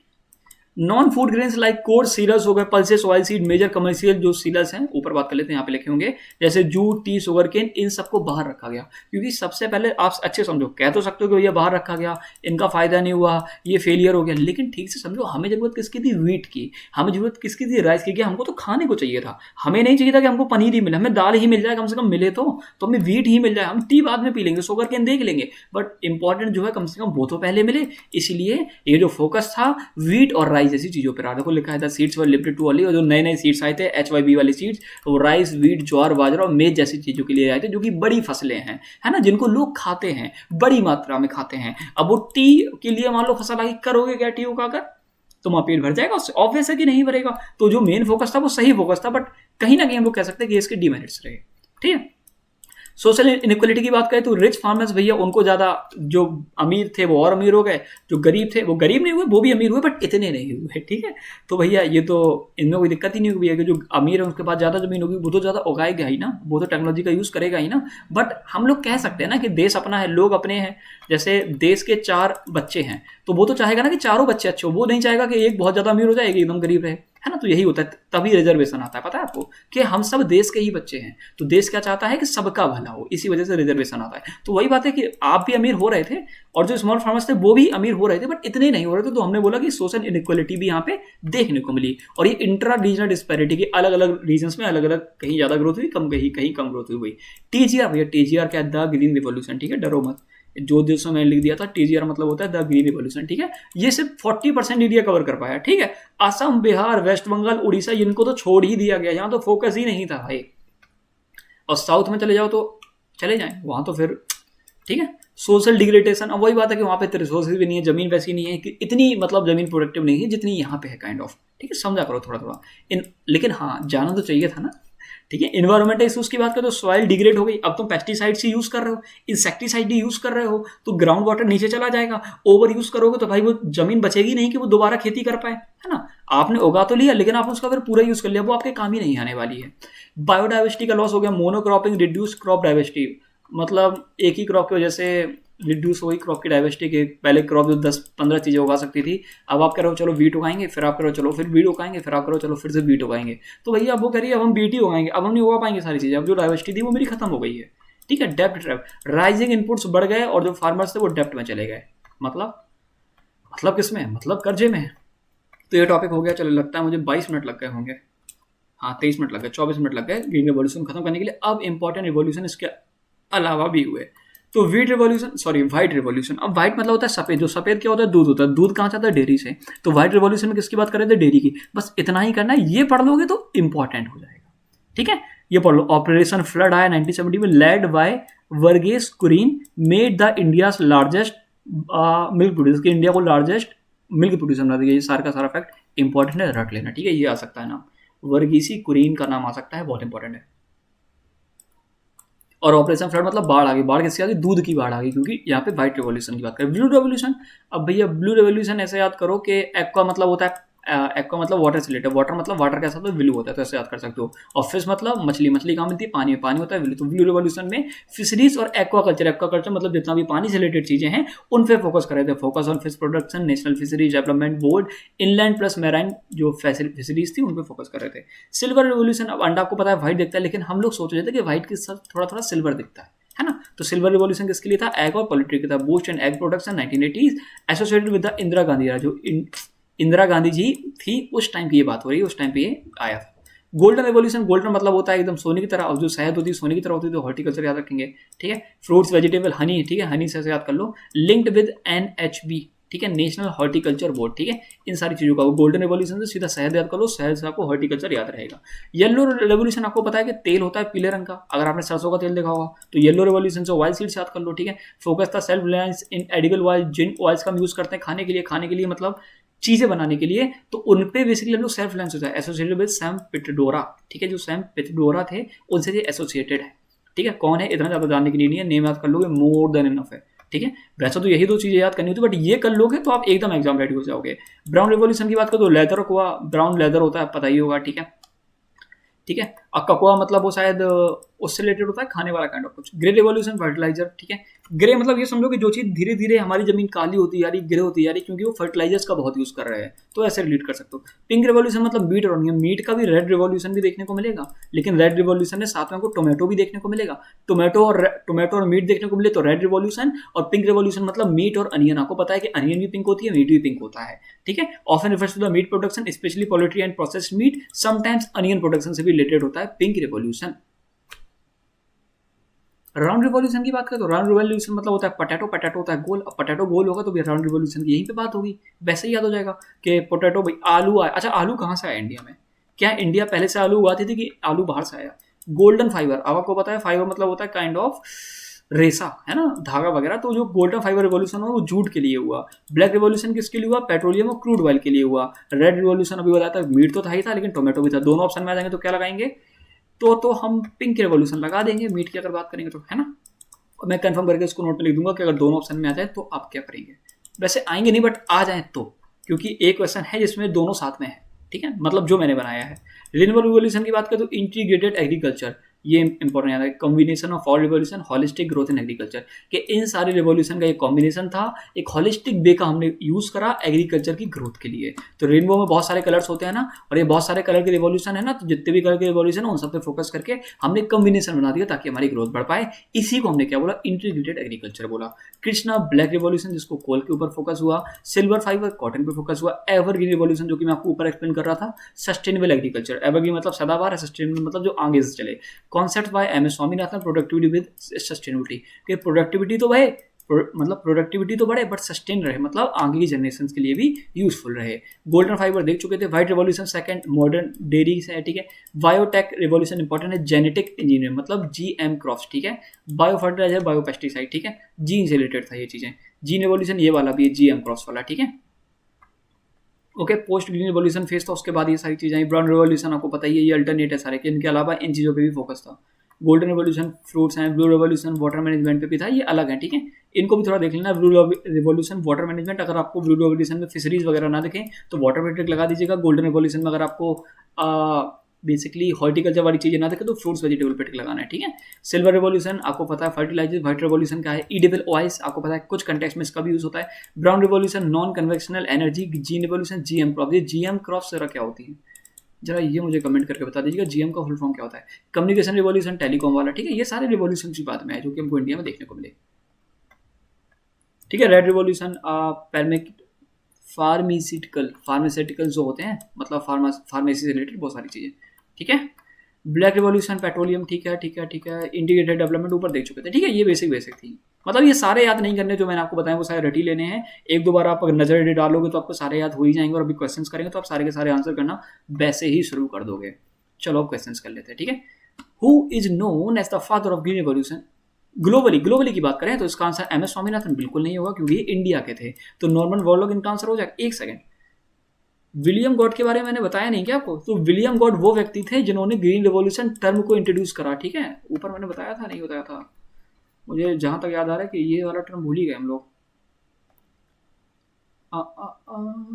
A: Non food grains like coarse cereals हो गए, pulses, oil seed, major commercial जो सीरियल्स हैं, ऊपर बात कर लेते हैं, यहाँ पे लिखे होंगे, जैसे जूट, टी, शुगर केन, इन सबको बाहर रखा गया। क्योंकि सबसे पहले आप अच्छे समझो, कह तो सकते हो कि भैया बाहर रखा गया, इनका फायदा नहीं हुआ, ये फेलियर हो गया, लेकिन ठीक से समझो, हमें जरूरत किसकी थी, वीट की। हमें जरूरत किसकी थी, राइस की। हमको तो खाने को चाहिए था, हमें नहीं चाहिए था कि हमको पनीर ही मिले, हमें दाल ही मिल जाए, कम से कम मिले तो हमें वीट ही मिल जाए। हम टी बाद में पी लेंगे, शुगर केन देख लेंगे, बट इंपॉर्टेंट जो है कम से कम वो तो पहले मिले। इसलिए ये जो फोकस था वीट और राइस जैसी चीजों पर, को लिखा है seeds were limited to only, और जो नए नए सीड्स आए थे HYB वाले सीड्स, वो राइस, वीट, ज्वार, बाजरा और मेज जैसी चीजों के लिए आए थे, जो कि बड़ी फसलें हैं, है ना, जिनको लोग खाते हैं, बड़ी मात्रा में खाते हैं। अब वो टी के लिए मान लो फसल आई, करोगे क्या टी उगाकर, तो वहां पेट भर जाएगा उससे, ऑब्वियस है कि नहीं भरेगा। तो जो मेन फोकस था वो सही फोकस था, बट कहीं ना कहीं हम लोग कह सकते हैं कि इसके डिमेरिट्स रहे, ठीक है। सोशल इनइक्वालिटी की बात करें तो रिच फार्मर्स भैया उनको ज़्यादा, जो अमीर थे वो और अमीर हो गए, जो गरीब थे वो गरीब नहीं हुए, वो भी अमीर हुए बट इतने नहीं हुए, ठीक है। तो भैया ये तो इनमें कोई दिक्कत ही नहीं हुई है कि जो अमीर है उसके पास ज़्यादा ज़मीन होगी, वो तो ज़्यादा उगाएगा ही ना, वो तो टेक्नोलॉजी का यूज़ करेगा ही ना। बट हम लोग कह सकते हैं ना कि देश अपना है, लोग अपने हैं। जैसे देश के 4 बच्चे हैं तो वो तो चाहेगा ना कि चारों बच्चे अच्छे हो, वो नहीं चाहेगा कि एक बहुत ज़्यादा अमीर हो जाए, एक एकदम गरीब रहे, है ना। तो यही होता है, तभी रिजर्वेशन आता है, पता है आपको, कि हम सब देश के ही बच्चे हैं, तो देश क्या चाहता है कि सबका भला हो, इसी वजह से रिजर्वेशन आता है। तो वही बात है कि आप भी अमीर हो रहे थे और जो स्मॉल फार्मर्स थे वो भी अमीर हो रहे थे, बट इतने नहीं हो रहे थे। तो हमने बोला कि सोशल इनइक्वालिटी भी यहाँ पे देखने को मिली, और ये इंट्रा रीजनल डिस्पैरिटी की अलग अलग रीजन्स में अलग अलग, कहीं ज़्यादा ग्रोथ हुई, कहीं कम ग्रोथ हुई। TGR भैया, TGR क्या है, द ग्रीन रिवॉल्यूशन, ठीक है, डरो मत। जो देशों में लिख दिया था, TGR मतलब होता है द ग्रीन रिवॉल्यूशन, ठीक है। ये सिर्फ 40% एरिया कवर कर पाया, ठीक है। असम, बिहार, वेस्ट बंगाल, उड़ीसा, इनको तो छोड़ ही दिया गया, यहाँ तो फोकस ही नहीं था भाई। और साउथ में चले जाओ तो चले जाएं, वहाँ तो फिर ठीक है। सोशल डिग्रेडेशन, अब वही बात है कि वहाँ पे रिसोर्सेज भी नहीं है, जमीन वैसी नहीं है कि इतनी, मतलब जमीन प्रोडक्टिव नहीं है जितनी यहाँ पे है, काइंड ऑफ, ठीक है। समझा करो थोड़ा थोड़ा लेकिन हाँ, जाना तो चाहिए था ना, ठीक है। इन्वायरमेंटल इशूज की बात करें तो सॉइल डिग्रेड हो गई, अब तुम पेस्टिसाइड्स ही यूज कर रहे हो, इंसेक्टिसाइड ही यूज कर रहे हो, तो ग्राउंड वाटर नीचे चला जाएगा। ओवर यूज करोगे तो भाई वो जमीन बचेगी नहीं कि वो दोबारा खेती कर पाए, है ना। आपने उगा तो लिया लेकिन आपने उसका फिर पूरा यूज कर लिया, वो आपके काम ही नहीं आने वाली है। बायोडाइवर्सिटी का लॉस हो गया, मोनोक्रॉपिंग, रिड्यूस क्रॉप डाइवर्सिटी, मतलब एक ही क्रॉप की वजह से रिड्यूस हो गई क्रॉप की डाइवर्सिटी के। पहले क्रॉप जो 10-15 चीज़ें उगा सकती थी, अब आप कह रहे हो चलो वीट उगाएंगे, फिर आप कह रहे हो चलो फिर वीट उगाएंगे, फिर आप कह रहे हो चलो फिर से वीट उगाएंगे। तो भैया अब वो कह रही है अब हम वीट ही उगाएंगे, अब हम नहीं उगा पाएंगे सारी चीज़ें, अब जो डाइवर्सिटी थी वो मेरी खत्म हो गई है, ठीक है। डेप्ट ट्रैप, राइजिंग इनपुट्स बढ़ गए और जो फार्मर्स थे वो डेप्ट में चले गए, मतलब किसमें, मतलब कर्जे में। तो ये टॉपिक हो गया। चलो लगता है मुझे 22 मिनट लग गए होंगे, हाँ 23 मिनट लग गए, 24 मिनट लग गए ग्रीन रिवॉल्यूशन खत्म करने के लिए। अब इंपॉर्टेंट रिवॉल्यूशन इसके अलावा भी हुए, तो व्हाइट रिवॉल्यूशन। अब व्हाइट मतलब होता है सफेद, जो सफेद क्या होता है, दूध होता है। दूध कहाँ से आता है, डेयरी से। तो व्हाइट रिवॉल्यूशन में किसकी बात कर रहे थे, डेयरी की। बस इतना ही करना है, ये पढ़ लोगे तो इंपॉर्टेंट हो जाएगा, ठीक है। ये पढ़ लो, ऑपरेशन फ्लड आया 1970 में, led by Verghese Kurien, made the India's largest milk producer, कि इंडिया को लार्जेस्ट मिल्क प्रोड्यूसर बना दिया। ये सारा का सारा फैक्ट इंपॉर्टेंट है, रट लेना, ठीक है। ये आ सकता है नाम, वर्गीसी कुरियन का नाम आ सकता है, बहुत इंपॉर्टेंट है। और ऑपरेशन फ्लड मतलब बाढ़ आ गई। बाढ़ किसकी आ गई? दूध की बाढ़ आ गई, क्योंकि यहाँ पे व्हाइट रेवोल्यूशन की बात करें। ब्लू रेवोल्यूशन, अब भैया ब्लू रेवोल्यूशन ऐसे याद करो कि एक्वा मतलब होता है, एक्वा मतलब वाटर से रिलेटेड, वाटर मतलब वाटर कैसा होता है? ब्लू होता है, तो ऐसे याद कर सकते हो। और फिश मतलब मछली, मछली कहाँ मिलती है? पानी में, पानी होता है ब्लू। तो ब्लू रेवोल्यूशन में फिशरीज और एक्वाकल्चर, एक्वाकल्चर मतलब जितना भी पानी से रिलेटेड चीजें हैं उन पे फोकस कर रहे थे। Focus on fish production, national fisheries development board, inland plus marine जो फिशरीज थी उन पे फोकस कर रहे थे। सिल्वर रेवोल्यूशन, अब अंडा आपको पता है व्हाइट दिखता है, लेकिन हम लोग सोच रहे थे कि व्हाइट के साथ थोड़ा थोड़ा सिल्वर दिखता है ना। तो सिल्वर रिवॉल्यूशन किसके लिए था? एग और पोल्ट्री के था। Boost and egg production 1980s, associated with the Indira Gandhi era, जो इंदिरा गांधी जी थी उस टाइम की ये बात हो रही है, उस टाइम पे ये आया था। गोल्डन रेवोल्यूशन, गोल्डन मतलब होता है एकदम सोने की तरह, और जो शहद होती है सोने की तरह होती है, तो हॉर्टिकल्चर याद रखेंगे, ठीक है। फ्रूट्स, वेजिटेबल, हनी, ठीक है, हनी से याद कर लो। लिंक्ड विद NHB, ठीक है, नेशनल हॉर्टिकल्चर बोर्ड, ठीक है। इन सारी चीजों का गोल्डन रेवोल्यूशन से सीधा शहद याद कर लो, शहद से आपको हॉर्टिकल्चर याद रहेगा। येलो रेवोल्यूशन, आपको पता है कि तेल होता है पीले रंग का, अगर आपने सरसों का तेल देखा होगा, तो येलो रेवोल्यूशन से ऑयल सीड्स याद कर लो, ठीक है। फोकस था सेल्फ रिलायंस इन एडिबल ऑयल, जिन ऑयल्स का हम यूज करते हैं खाने के लिए, खाने के लिए मतलब चीजें बनाने के लिए, तो उन पे बेसिकली हम लोग सेल्फ रिलायंस होता है। एसोसिएटेड विद सैम पिट्रोडा, ठीक है, जो सैम पिट्रोडा थे उनसे ये एसोसिएटेड है, ठीक है। कौन है इतना ज्यादा जानने के लिए नहीं है, नेम याद कर लोगे मोर देन इनफ है, ठीक है। वैसे तो यही दो चीजें याद करनी होती है, बट ये कर लोगे तो आप एकदम एग्जाम रेडी हो जाओगे। ब्राउन रिवॉल्यूशन की बात करो तो लेदर हुआ, ब्राउन लेदर होता है, पता ही होगा, ठीक है, ठीक है। और ककोआ मतलब वो शायद उससे रिलेटेड होता है, खाने वाला काइंड ऑफ कुछ। ग्रे रिवॉल्यूशन फर्टिलाइजर, ठीक है। ग्रे मतलब ये समझो कि जो चीज धीरे धीरे हमारी जमीन काली होती जा रही, ग्रे होती जा रही, क्योंकि वो फर्टिलाइजर्स का बहुत यूज कर रहे हैं, तो ऐसे रिलेट कर सकते हो। पिंक रिवॉल्यूशन मतलब मीट और ऑनियन, मीट का भी रेड रिवॉल्यूशन भी देखने को मिलेगा, लेकिन रेड रिवॉल्यूशन में साथ में आपको टोमेटो भी देखने को मिलेगा। टोमेटो और मीट देखने को मिले तो रेड रिवॉल्यूशन, और पिंक रिवॉल्यूशन मतलब मीट और अनियन। आपको पता है कि अनियन भी पिंक होती है, मीट भी पिंक होता है, ठीक है। Often refers to the meat production, specially poultry and processed meat, sometimes onion production से भी रिलेटेड होता है पिंक रिवॉल्यूशन। राउंड रिवॉल्यूशन की बात करें तो राउंड रिवॉल्यूशन मतलब होता है पोटैटो, पोटैटो होता है गोल, अब पोटैटो गोल होगा तो भी राउंड रिवॉल्यूशन की यहीं पे बात होगी। वैसे ही याद हो जाएगा कि पोटैटो भाई आलू आया। अच्छा, आलू कहाँ से आया इंडिया में? क्या इंडिया पहले से आलू उगाती थी कि आलू बाहर से आया? गोल्डन फाइबर, अब आपको पता है फाइबर मतलब होता है काइंड ऑफ रेसा, है ना, धागा वगैरह। तो जो गोल्डन फाइबर रिवॉल्यूशन हुआ वो जूट के लिए हुआ। ब्लैक रिवॉल्यूशन किसके लिए हुआ? पेट्रोलियम और क्रूड ऑयल के लिए हुआ। रेड रिवॉल्यूशन अभी बताया था, मीट तो था ही था, लेकिन टोमेटो भी था। दोनों ऑप्शन में आ जाएंगे तो क्या लगाएंगे? तो हम पिंक रेवोल्यूशन लगा देंगे मीट की अगर बात करेंगे तो, है ना। और मैं कंफर्म करके इसको नोट पे लिख दूंगा कि अगर दोनों ऑप्शन में आ जाए तो आप क्या करेंगे। वैसे आएंगे नहीं, बट आ जाए तो, क्योंकि एक क्वेश्चन है जिसमें दोनों साथ में है, ठीक है, मतलब जो मैंने बनाया है। रिन्यूएबल रिवोल्यूशन की बात करें तो इंटीग्रेटेड एग्रीकल्चर, ये इंपॉर्टेंट याद है। Combination of all revolution, holistic growth in agriculture, कि इन सारे रिवोल्यूशन का एक कॉम्बिनेशन था, एक हॉलिस्टिक वे का हमने यूज करा एग्रीकल्चर की ग्रोथ के लिए। तो रेनबो में बहुत सारे कलर्स होते हैं ना, और ये बहुत सारे कलर के रिवोल्यूशन है ना, तो जितने भी कलर के रिवोल्यूशन है उन सब पे फोकस करके हमने कॉम्बिनेशन बना दिया ताकि हमारी ग्रोथ बढ़ पाए। इसी को हमने क्या बोला? इंटीग्रेटेड एग्रीकल्चर बोला। कृष्णा ब्लैक रिवोल्यूशन, जिसको कोल के ऊपर फोकस हुआ। सिल्वर फाइबर कॉटन पे फोकस हुआ। एवरग्रीन रिवोल्यूशन, जो कि मैं आपको ऊपर एक्सप्लेन कर रहा था, सस्टेनेबल एग्रीकल्चर। एवरग्रीन मतलब सदाबहार है, सस्टेनेबल मतलब जो आगे से चले। Concept by M S Swaminathan, productivity with sustainability, कि प्रोडक्टिविटी तो भाई मतलब प्रोडक्टिविटी तो बढ़े बट सस्टेन रहे, मतलब आगे की जनरेशन के लिए भी यूजफुल रहे। गोल्डन फाइबर देख चुके थे। White revolution second modern dairy से है, ठीक है। बायोटेक रिवॉल्यूशन इंपॉर्टेंट है। जेनेटिक इंजीनियर मतलब GM क्रॉप्स, ठीक है। बायो फर्टिलाइजर, बायो पेस्टिसाइड, ठीक है, जीन से रिलेटेड था ये चीजें। जीन रिवॉल्यूशन ये वाला भी है, GM क्रॉप्स वाला, ठीक है। Okay, post green revolution phase था, उसके बाद ये सारी चीजें आई। ब्राउन रिवॉल्यूशन आपको पता ही है, ये अल्टरनेट है सारे के, इनके अलावा इन चीजों पे भी फोकस था। गोल्डन रिवॉल्यूशन फ्रूट्स हैं। ब्लू रिवॉल्यूशन वाटर मैनेजमेंट पे भी था, ये अलग है, ठीक है, इनको भी थोड़ा देख लेना। ब्लू रिवॉल्यूशन वाटर मैनेजमेंट, अगर आपको ब्लू रिवॉल्यूशन में फिशरीज वगैरह ना दिखें तो वाटर मैट्रिक लगा दीजिएगा। गोल्डन रिवॉल्यूशन में अगर आपको बेसिकली हॉर्टिकल्चर वाली चीजें ना देखे तो फ्रूट्स वेजिटेबल पे टिक लगाना है, ठीक है। सिल्वर रिवॉल्यूशन आपको पता है फर्टिलाइजर। व्हाइट रिवॉल्यूशन क्या है? ईडेबल ऑयल्स, आपको पता है कुछ कंटेक्स्ट में इसका भी यूज होता है। Brown revolution non convectional energy. Gene revolution GM crop, ये GM क्रॉप जरा क्या होती है, जरा ये मुझे कमेंट करके बता दीजिएगा GM का फुल फॉर्म क्या होता है। कम्युनिकेशन रिवॉल्यूशन टेलीकॉम वाला, ठीक है, ये सारे रिवॉल्यूशन की बात में है जो कि हमको इंडिया में देखने को मिले, ठीक है। रेड रिवॉल्यूशन फार्मास्यूटिकल जो होते हैं, मतलब फार्मेसी से रिलेटेड बहुत सारी चीजें, ठीक है। ब्लैक रिवॉल्यूशन पेट्रोलियम, ठीक है, ठीक है, ठीक है। इंटीग्रेटेड डेवलपमेंट ऊपर देख चुके थे, ठीक है, ये बेसिक थी। मतलब ये सारे याद नहीं करने जो मैंने आपको बताया, वो सारे रटी लेने हैं। एक दो बार आप अगर नजर डालोगे तो आपको सारे याद हो ही जाएंगे, और अभी क्वेश्चंस करेंगे तो आप सारे के सारे आंसर करना वैसे ही शुरू कर दोगे। चलो अब क्वेश्चंस कर लेते हैं, ठीक है। Who is known as the father of green revolution? Globally की बात करें तो इसका आंसर एम एस स्वामीनाथन बिल्कुल नहीं होगा, क्योंकि ये इंडिया के थे। तो नॉर्मन बोरलॉग इनका आंसर हो जाएगा। एक सेकंड, विलियम गॉड के बारे में मैंने बताया नहीं क्या आपको? तो विलियम गॉड वो व्यक्ति थे जिन्होंने ग्रीन रिवॉल्यूशन टर्म को इंट्रोड्यूस करा, ठीक है। ऊपर मैंने बताया था नहीं बताया था? मुझे जहां तक याद आ रहा है कि ये वाला टर्म भूल ही गए हम लोग।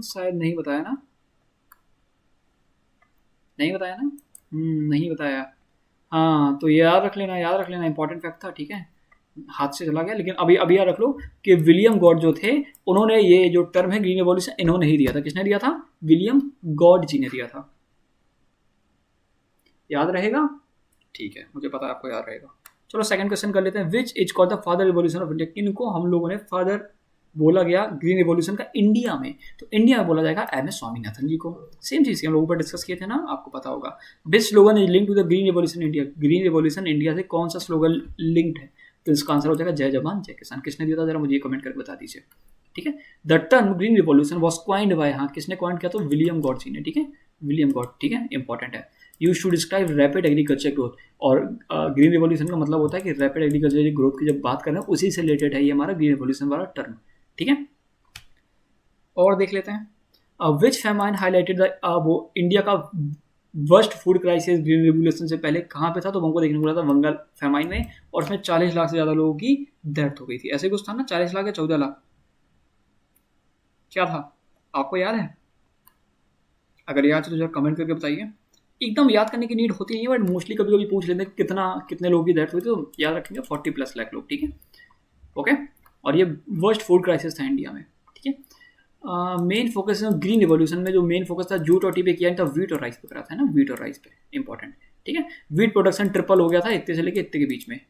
A: शायद नहीं बताया ना, नहीं बताया ना, नहीं बताया। हाँ तो ये याद रख लेना, याद रख लेना, इंपॉर्टेंट फैक्ट था, ठीक है। हाथ से चला गया, लेकिन अभी अभी याद रख लो कि विलियम गॉड जो थे उन्होंने ये जो टर्म है ग्रीन रिवॉल्यूशन इन्होंने ही दिया था। किसने दिया था? विलियम गॉड जी ने दिया था। याद रहेगा? ठीक है, मुझे पता है आपको याद रहेगा। चलो सेकंड क्वेश्चन कर लेते हैं। Which is called the father revolution of India? किनको हम लोगों ने फादर बोला गया ग्रीन रिवॉल्यूशन का इंडिया में? तो इंडिया में बोला जाएगा एम एस स्वामीनाथन जी को। सेम चीज हम लोग ऊपर डिस्कस किए थे ना, आपको पता होगा। Best slogan is link to the green revolution India. Green revolution India से कौन सा स्लोगन लिंक्ड है? तो इसका आंसर हो जाएगा जय जवान जय किसान। किसने दिया था जरा मुझे कमेंट करके बता दीजिए, ठीक है। The term green revolution was coined by, हाँ किसने क्वाइंड किया? तो विलियम गॉड जी ने, ठीक है, विलियम गॉड, ठीक है, इंपॉर्टेंट है। You should describe rapid agriculture growth. और ग्रीन रिवॉल्यूशन का मतलब होता है कि रैपिड एग्रीकल्चर ग्रोथ की जब बात कर रहे हैं उसी से रिलेटेड है ये हमारा ग्रीन रिवॉल्यूशन वाला टर्म, ठीक है। और देख लेते हैं। विच फेमाइन हाईलाइटेड द, वो इंडिया का worst food crisis green revolution से पहले कहाँ पे था? तो हमको देखने को मिला था बंगाल फेमाइन में, और उसमें 40 लाख से ज़्यादा लोगों की डेथ हो गई थी। ऐसे कुछ था ना, 40 लाख या 14 लाख, क्या था आपको याद है? अगर याद है तो जरा कमेंट करके बताइए। एकदम याद करने की नीड होती नहीं है, बट मोस्टली कभी कभी पूछ लेते हैं कितना कितने लोगों की डेथ हुई, तो याद रखेंगे 40+ लाख लोग, ठीक है, ओके। और ये वर्स्ट फूड क्राइसिस था इंडिया में, ठीक है। मेन फोकस ग्रीन रिवॉल्यूशन में जो मेन फोकस था जूट और टी पे किया था, वीट और राइस पे करा था ना, वीट और राइस पे, इंपॉर्टेंट, ठीक है। वीट प्रोडक्शन ट्रिपल हो गया था इतने से लेके इतने के बीच में,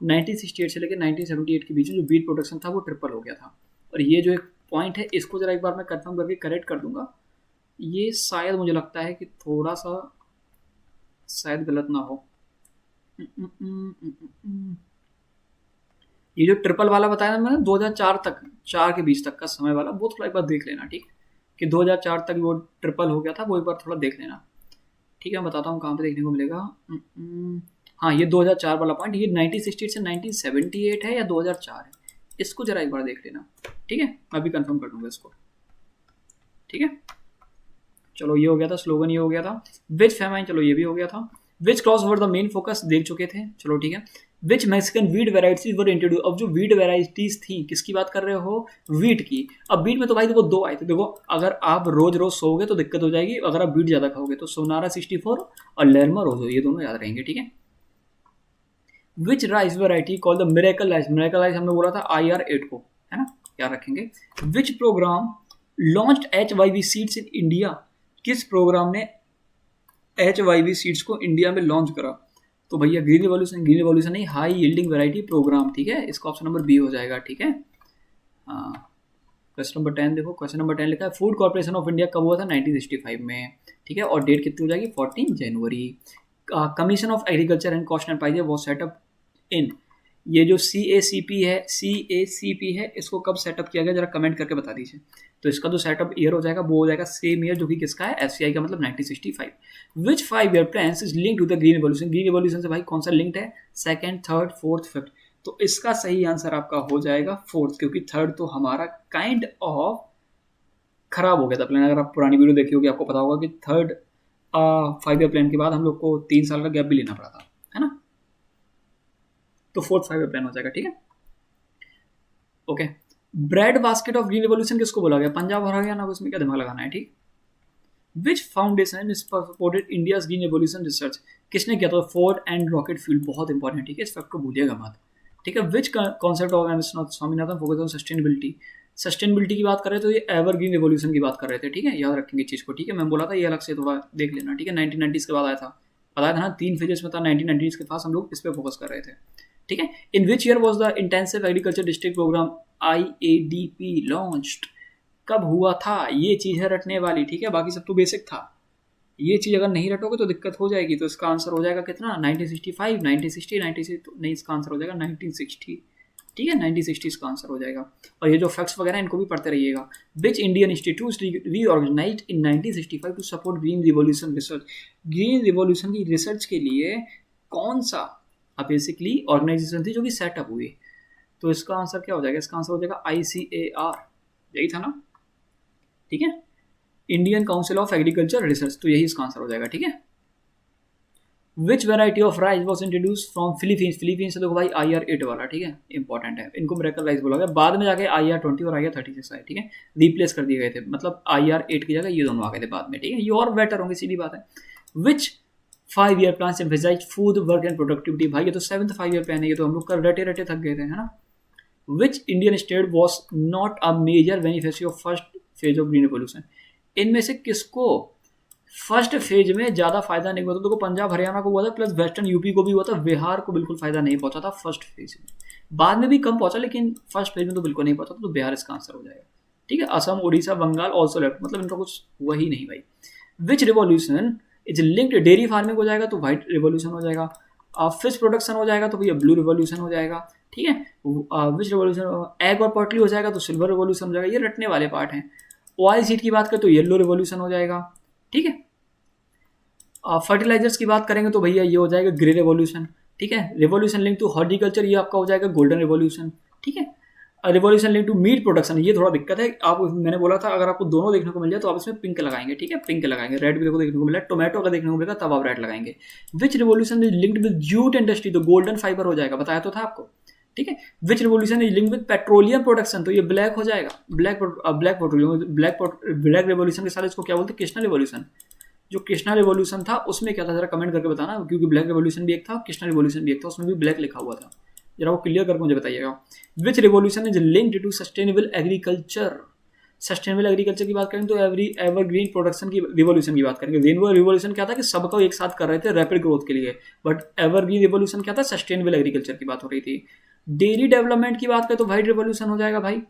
A: 1968 से लेकर 1978 के बीच में जो वीट प्रोडक्शन था वो ट्रिपल हो गया था। और ये जो एक पॉइंट है इसको जरा एक बार मैं कंफर्म करके करेक्ट कर दूंगा। ये शायद मुझे लगता है कि थोड़ा सा शायद गलत ना हो। ये जो ट्रिपल वाला बताया मैंने 2004 तक, 4 के बीच तक का समय वाला, वो थोड़ा एक बार देख लेना, ठीक है, कि 2004 तक वो ट्रिपल हो गया था, वो एक बार थोड़ा देख लेना, ठीक है। मैं बताता हूँ कहाँ पे देखने को मिलेगा। हाँ ये 2004 वाला पॉइंट, ये 1968 से 1978 है या 2004 है, इसको जरा एक बार देख लेना, ठीक है। मैं भी कंफर्म कर दूंगा इसको, ठीक है। चलो ये हो गया था, स्लोगन ये हो गया था। विच फेमाइन, चलो ये भी हो गया था। Which crops were the main focus देख चुके थे, चलो ठीक है। Which Mexican wheat varieties were introduce. अब जो वीट वेराइटीज थी किसकी बात कर रहे हो? वीट की। अब वीट में तो भाई देखो 2 आए थे, देखो अगर आप रोज रोज सोओगे तो दिक्कत हो जाएगी, अगर आप वीट ज्यादा खाओगे तो सोनारा 64 और लेरमा रोजो, ये दोनों याद रहेंगे, ठीक है। Which rice variety called the miracle rice. Miracle rice हमने बोला था IR8 को, है ना, याद रखेंगे। Which program launched HYV seeds in India. किस प्रोग्राम ने HYV सीड्स को इंडिया में लॉन्च करा? तो भैया ग्रीन रिवॉल्यूशन नहीं, हाई यील्डिंग वैरायटी प्रोग्राम, ठीक है। इसका ऑप्शन नंबर बी हो जाएगा, ठीक है। हाँ क्वेश्चन नंबर 10 देखो, क्वेश्चन नंबर 10 लिखा है फूड कॉर्पोरेशन ऑफ इंडिया कब हुआ था? 1965 में, ठीक है। और डेट कितनी हो जाएगी? 14 जनवरी। Commission of agriculture and cost and price वो सेटअप इन, ये जो CACP है इसको कब सेटअप किया गया, जरा कमेंट करके बता दीजिए। तो इसका जो सेटअप ईयर हो जाएगा वो हो जाएगा सेम ईयर जो कि किसका है? FCI का, मतलब 1965। Which 5-year plan is link to the green revolution. Green revolution से भाई कौन सा लिंक्ड है? Second, third, fourth, fifth. तो इसका सही आंसर आपका हो जाएगा फोर्थ, क्योंकि थर्ड तो हमारा काइंड ऑफ खराब हो गया था प्लान। अगर आप पुरानी वीडियो देखी होगी आपको पता होगा कि थर्ड 5-year प्लान के बाद हम लोग को 3 साल का गैप भी लेना पड़ा था, है ना। तो फोर्थ 5-year प्लान हो जाएगा, ठीक है, okay. Bread basket of green revolution किसको बोला गया? पंजाब और हरियाणा को, इसमें क्या दिमाग लगाना है, ठीक। Which foundation supported India's green revolution research. किसने किया था? फोर्ड एंड रॉकेट फ्यूल, बहुत इंपॉर्टेंट, ठीक है, इस फैक्ट को भूलिएगा मत, ठीक है। Which concept of Swaminathan focus on sustainability. Sustainability की बात कर रहे थे तो ये एवर ग्रीन रिवॉल्यूशन की बात कर रहे थे, ठीक है, याद रखेंगे चीज़ को, ठीक है। मैं बोला था ये अलग से थोड़ा देख लेना, ठीक है। 1990s के बाद आया था, बताया था ना 3 फेजेस में था। 1990s के पास हम लोग इस पर फोकस कर रहे थे, ठीक है। In which year was the intensive agriculture district program IADP launched. कब हुआ था? ये चीज़ है रटने वाली, ठीक है, बाकी सब तो बेसिक था। ये चीज़ अगर नहीं रटोगे तो दिक्कत हो जाएगी। तो इसका आंसर हो जाएगा कितना? 1965, 1960, 96, नहीं, इसका आंसर हो जाएगा 1960, ठीक है, 1960s का आंसर हो जाएगा। और ये जो फैक्ट्स वगैरह इनको भी पढ़ते रहिएगा। Which Indian institute reorganized in 1965 to support green revolution research. Green revolution की रिसर्च के लिए कौन सा बेसिकली ऑर्गेनाइजेशन थी जो कि सेटअप हुई? तो इसका आंसर क्या हो जाएगा? इसका आंसर हो जाएगा ICAR, यही था ना, ठीक है, Indian council of agriculture research. तो यही इसका आंसर हो जाएगा, ठीक है। Which variety of rice was introduce from Philippines. Philippines से देखो भाई IR8 वाला, ठीक है, इंपॉर्टेंट है, इनको मिरेकल राइस बोला गया। बाद में जाके IR20 और IR36 आए, ठीक है, रिप्लेस कर दिए गए थे, मतलब IR8 की जगह ये दोनों आ गए थे बाद में, ठीक है, ये और बेटर होंगे, सीधी बात है। Which 5-year plan emphasize food work and productivity. भाई ये तो 7th 5-year प्लान है, ये तो हम लोग कल रटे रटे थक गए थे, है ना। Which Indian state was not a major beneficiary of first phase of green revolution. इनमें से किसको फर्स्ट फेज में ज्यादा फायदा नहीं हुआ था? देखो पंजाब हरियाणा को हुआ था, प्लस वेस्टर्न यूपी को भी हुआ था, बिहार को बिल्कुल फायदा नहीं पहुंचा था फर्स्ट फेज में, बाद में भी कम पहुंचा, लेकिन फर्स्ट फेज में तो बिल्कुल नहीं पहुंचा था, तो बिहार इसका आंसर हो जाएगा, ठीक है। असम, उड़ीसा, बंगाल ऑल्सो लेफ्ट, मतलब इनका कुछ हुआ ही नहीं भाई। Which revolution is linked, dairy farming हो जाएगा तो व्हाइट रिवॉल्यूशन हो जाएगा, फिश प्रोडक्शन हो जाएगा तो भैया ब्लू रिवॉल्यूशन हो जाएगा, ठीक है। विच रिवॉल्यूशन, एग और पोल्ट्री हो जाएगा तो सिल्वर रिवॉल्यूशन हो जाएगा, ये रटने वाले पार्ट हैं। ऑयल सीड की बात करें तो येलो रिवॉल्यूशन हो जाएगा, ठीक है। फर्टिलाइजर्स की बात करेंगे तो भैया ये हो जाएगा ग्रे रिवॉल्यूशन, ठीक है। रिवॉल्यूशन लिंक टू हॉर्टिकल्चर, ये आपका हो जाएगा गोल्डन रिवॉल्यूशन, ठीक है। Revolution link to meat production, ये थोड़ा दिक्कत है, आप मैंने बोला था अगर आपको दोनों देखने को मिल जाए तो आप इसमें पिंक लगाएंगे, ठीक है, पिंक लगाएंगे। रेड भी देखो देखने को मिला, टोमेटो अगर देखने को मिलेगा तब आप रेड लगाएंगे। Which revolution is linked with jute industry, तो गोल्डन फाइबर हो जाएगा, बताया तो था आपको, ठीक है। Which revolution is linked with petroleum production, तो ये ब्लैक हो जाएगा, ब्लैक पेट्रोलियम, ब्लैक रिवॉल्यूशन के साथ इसको क्या बोलते हैं? कृष्णा रिवॉल्यूशन। जो कृष्णा रिवॉल्यूशन था उसमें क्या था, जरा कमेंट करके बताना, क्योंकि ब्लैक रिवॉल्यूशन भी एक था, कृष्णा रिवॉल्यूशन भी एक था, उसमें भी ब्लैक लिखा हुआ था, जरा वो क्लियर करके मुझे बताइएगा। Which revolution is linked to sustainable agriculture. Sustainable agriculture की बात करें तो एवरग्रीन प्रोडक्शन की रिवॉल्यूशन की बात करेंगे। रेनबो रिवॉल्यूशन क्या था कि सबको एक साथ कर रहे थे रैपिड ग्रोथ के लिए, बट एवरग्रीन रिवॉल्यूशन क्या था? सस्टेनेबल एग्रीकल्चर की बात हो रही थी। डेली डेवलपमेंट की बात करें तो व्हाइट रिवॉल्यूशन हो जाएगा भाई,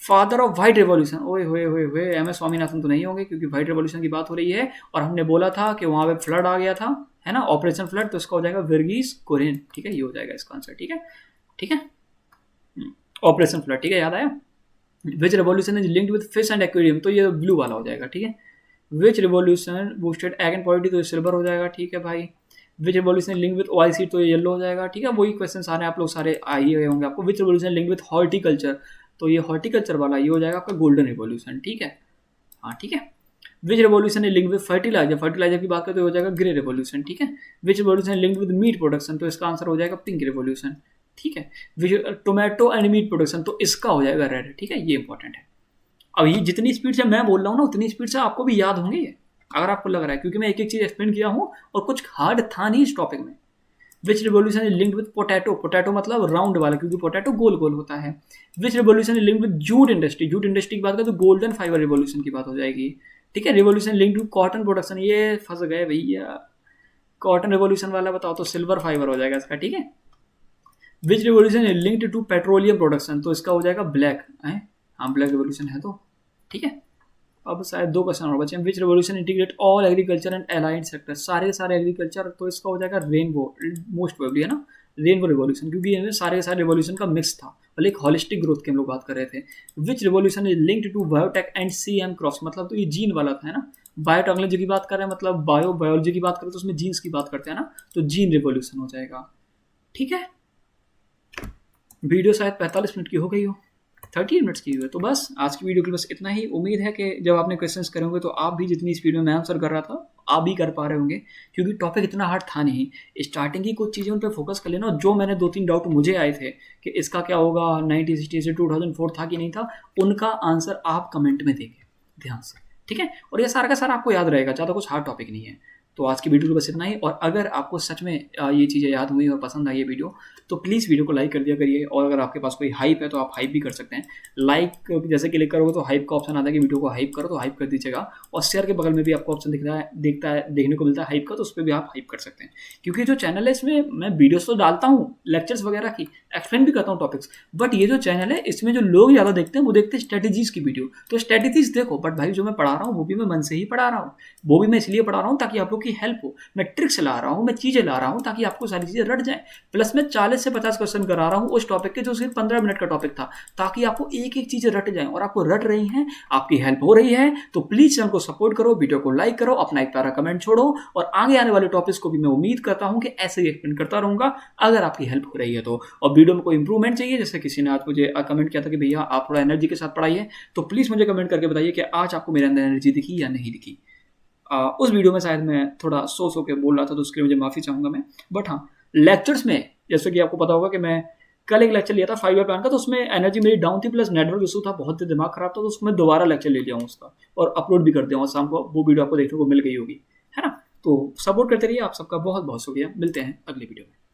A: फादर ऑफ व्हाइट रिवॉल्यूशन। ओए होए होए होए, MS स्वामीनाथन तो नहीं होंगे, क्योंकि व्हाइट रिवॉल्यूशन की बात हो रही है और हमने बोला था कि वहां पे फ्लड आ गया था, है ना, ऑपरेशन फ्लड, तो इसका हो जाएगा वर्गीस कुरियन, ठीक है, ये हो जाएगा इसका आंसर, ठीक है, ठीक है, ऑपरेशन फ्लड, ठीक है, याद आया। Which revolution is linked with fish and aquarium, तो ये ब्लू वाला हो जाएगा, ठीक है। Which revolution boosted egg and poultry, तो ये सिल्वर हो जाएगा, ठीक है भाई। Which revolution link with oil seed, तो ये येलो हो जाएगा, ठीक है। वही क्वेश्चन सारे आप लोग सारे आ ही गए होंगे आपको। विच रिवॉल्यूशन लिंक विद हॉर्टिकल्चर, तो ये हॉर्टिकल्चर वाला ये हो जाएगा आपका गोल्डन रिवॉल्यूशन, ठीक है, हाँ, ठीक है। Which revolution is link with fertilizer, fertilizer की बात करते हो जाएगा ग्रे रिवॉल्यूशन, ठीक है। Which revolution link with meat production, तो इसका आंसर हो जाएगा पिंक रिवॉल्यूशन, ठीक है। Which tomato and meat production, तो इसका हो जाएगा रेड, ठीक है, ये इंपॉर्टेंट है। अब ये जितनी स्पीड से मैं बोल रहा हूँ ना उतनी स्पीड से आपको भी याद होंगे ये, अगर आपको लग रहा है, क्योंकि मैं एक एक चीज एक्सप्लेन किया हूँ और कुछ हार्ड था नहीं इस टॉपिक में। Which revolution is linked with potato, potato मतलब राउंड वाला, क्योंकि पोटैटो गोल गोल होता है। Which revolution is linked with jute industry, jute industry की बात करें तो गोल्डन फाइबर रिवॉल्यूशन की बात हो जाएगी, ठीक है। Revolution linked to cotton production, ये फंस गए भैया, कॉटन रिवॉल्यूशन वाला बताओ तो सिल्वर फाइबर हो जाएगा इसका, ठीक है। Which revolution is linked to petroleum production, तो इसका हो जाएगा ब्लैक है, हाँ ब्लैक रिवॉल्यूशन है तो, ठीक है। अब शायद 2 क्वेश्चन और बचे हैं। Which revolution integrate all agriculture and allied sector, सारे सारे एग्रीकल्चर, तो इसका हो जाएगा रेनबो, मोस्ट प्रोबेबली, है ना, रेनबो रिवॉल्यूशन, क्योंकि इनमें सारे सारे रिवॉल्यूशन का मिक्स था, मतलब एक हॉलिस्टिक ग्रोथ की हम लोग बात कर रहे थे। Which revolution is linked to biotech and CM crops, मतलब तो ये जीन वाला था, है ना। बायोटेक्नोलॉजी की बात कर रहे हैं, मतलब बायोलॉजी की बात करें तो उसमें जीन्स की बात करते हैं ना, तो जीन रिवॉल्यूशन हो जाएगा, ठीक है। वीडियो शायद 45 मिनट की हो गई हो, 30 मिनट्स की हुई है, तो बस आज की वीडियो के लिए बस इतना ही। उम्मीद है कि जब आपने क्वेश्चंस करेंगे तो आप भी जितनी स्पीड में मैं आंसर कर रहा था आप भी कर पा रहे होंगे, क्योंकि टॉपिक इतना हार्ड था नहीं। स्टार्टिंग की कुछ चीज़ें उन पर फोकस कर लेना, जो मैंने 2-3 डाउट मुझे आए थे कि इसका क्या होगा, 1960 से 2004 था कि नहीं था, उनका आंसर आप कमेंट में देंगे ध्यान से, ठीक है। और ये सारा का सारा आपको याद रहेगा, ज़्यादा कुछ हार्ड टॉपिक नहीं है। तो आज की वीडियो को बस इतना ही, और अगर आपको सच में ये चीज़ें याद हुई और पसंद आई ये वीडियो तो प्लीज़ वीडियो को लाइक कर दिया करिए, और अगर आपके पास कोई हाइप है तो आप हाइप भी कर सकते हैं। लाइक जैसे क्लिक करोगे तो हाइप का ऑप्शन आता है कि वीडियो को हाइप करो, तो हाइप कर दीजिएगा, और शेयर के बगल में भी आपको ऑप्शन देखने को मिलता है हाइप का, तो उस पर भी आप हाइप कर सकते हैं। क्योंकि जो चैनल है इसमें मैं वीडियोस तो डालता हूँ लेक्चर्स वगैरह की, एक्सप्लेन भी करता हूँ टॉपिक्स, बट ये जो चैनल है इसमें जो लोग ज़्यादा देखते हैं वो देखते हैं स्ट्रेटेजीज की वीडियो, तो स्ट्रेटेजीज देखो, बट भाई जो मैं पढ़ा रहा हूँ वो भी मैं मन से ही पढ़ा रहा हूँ, वो भी मैं इसलिए पढ़ा रहा हूँ ताकि आप लोग की हेल्प हो। मैं ट्रिक्स ला रहा हूँ, मैं चीज़ें ला रहा हूँ ताकि आपको सारी चीज़ें रट जाएँ। प्लस मैं 40 से 50 क्वेश्चन करा रहा हूँ उस टॉपिक के जो सिर्फ 15 मिनट का टॉपिक था, ताकि आपको एक-एक चीज़ें रट जाएँ और आपको रट रही हैं, आपकी हेल्प हो रही है, तो प्लीज़ चैनल को सपोर्ट करो, वीडियो को लाइक करो, अपना एक प्यारा कमेंट छोड़ो और आगे आने वाले टॉपिक्स को भी मैं उम्मीद करता हूँ कि ऐसे ही एक्सप्लेन करता रहूँगा अगर आपकी हेल्प हो रही है तो। और वीडियो में कोई इंप्रूवमेंट चाहिए, जैसे किसी ने आज मुझे कमेंट किया था कि भैया आप थोड़ा एनर्जी के साथ पढ़ाइए, तो प्लीज़ मुझे कमेंट करके बताइए कि आज आपको मेरे अंदर एनर्जी दिखी या नहीं दिखी। उस वीडियो में शायद मैं थोड़ा सो के बोल रहा था, तो उसके लिए मुझे माफ़ी चाहूँगा मैं। बट हाँ, लेक्चर्स में जैसे कि आपको पता होगा कि मैं कल एक लेक्चर लिया था 5 ईयर प्लान का, तो उसमें एनर्जी मेरी डाउन थी, प्लस नेटवर्क इशू था, बहुत ही दिमाग खराब था, तो उसको मैं दोबारा लेक्चर ले लिया हूँ उसका और अपलोड भी कर दिया हूँ। शाम को वो वीडियो आपको देखने को मिल गई होगी, है ना? तो सपोर्ट करते रहिए। आप सबका बहुत बहुत शुक्रिया। मिलते हैं अगली वीडियो में।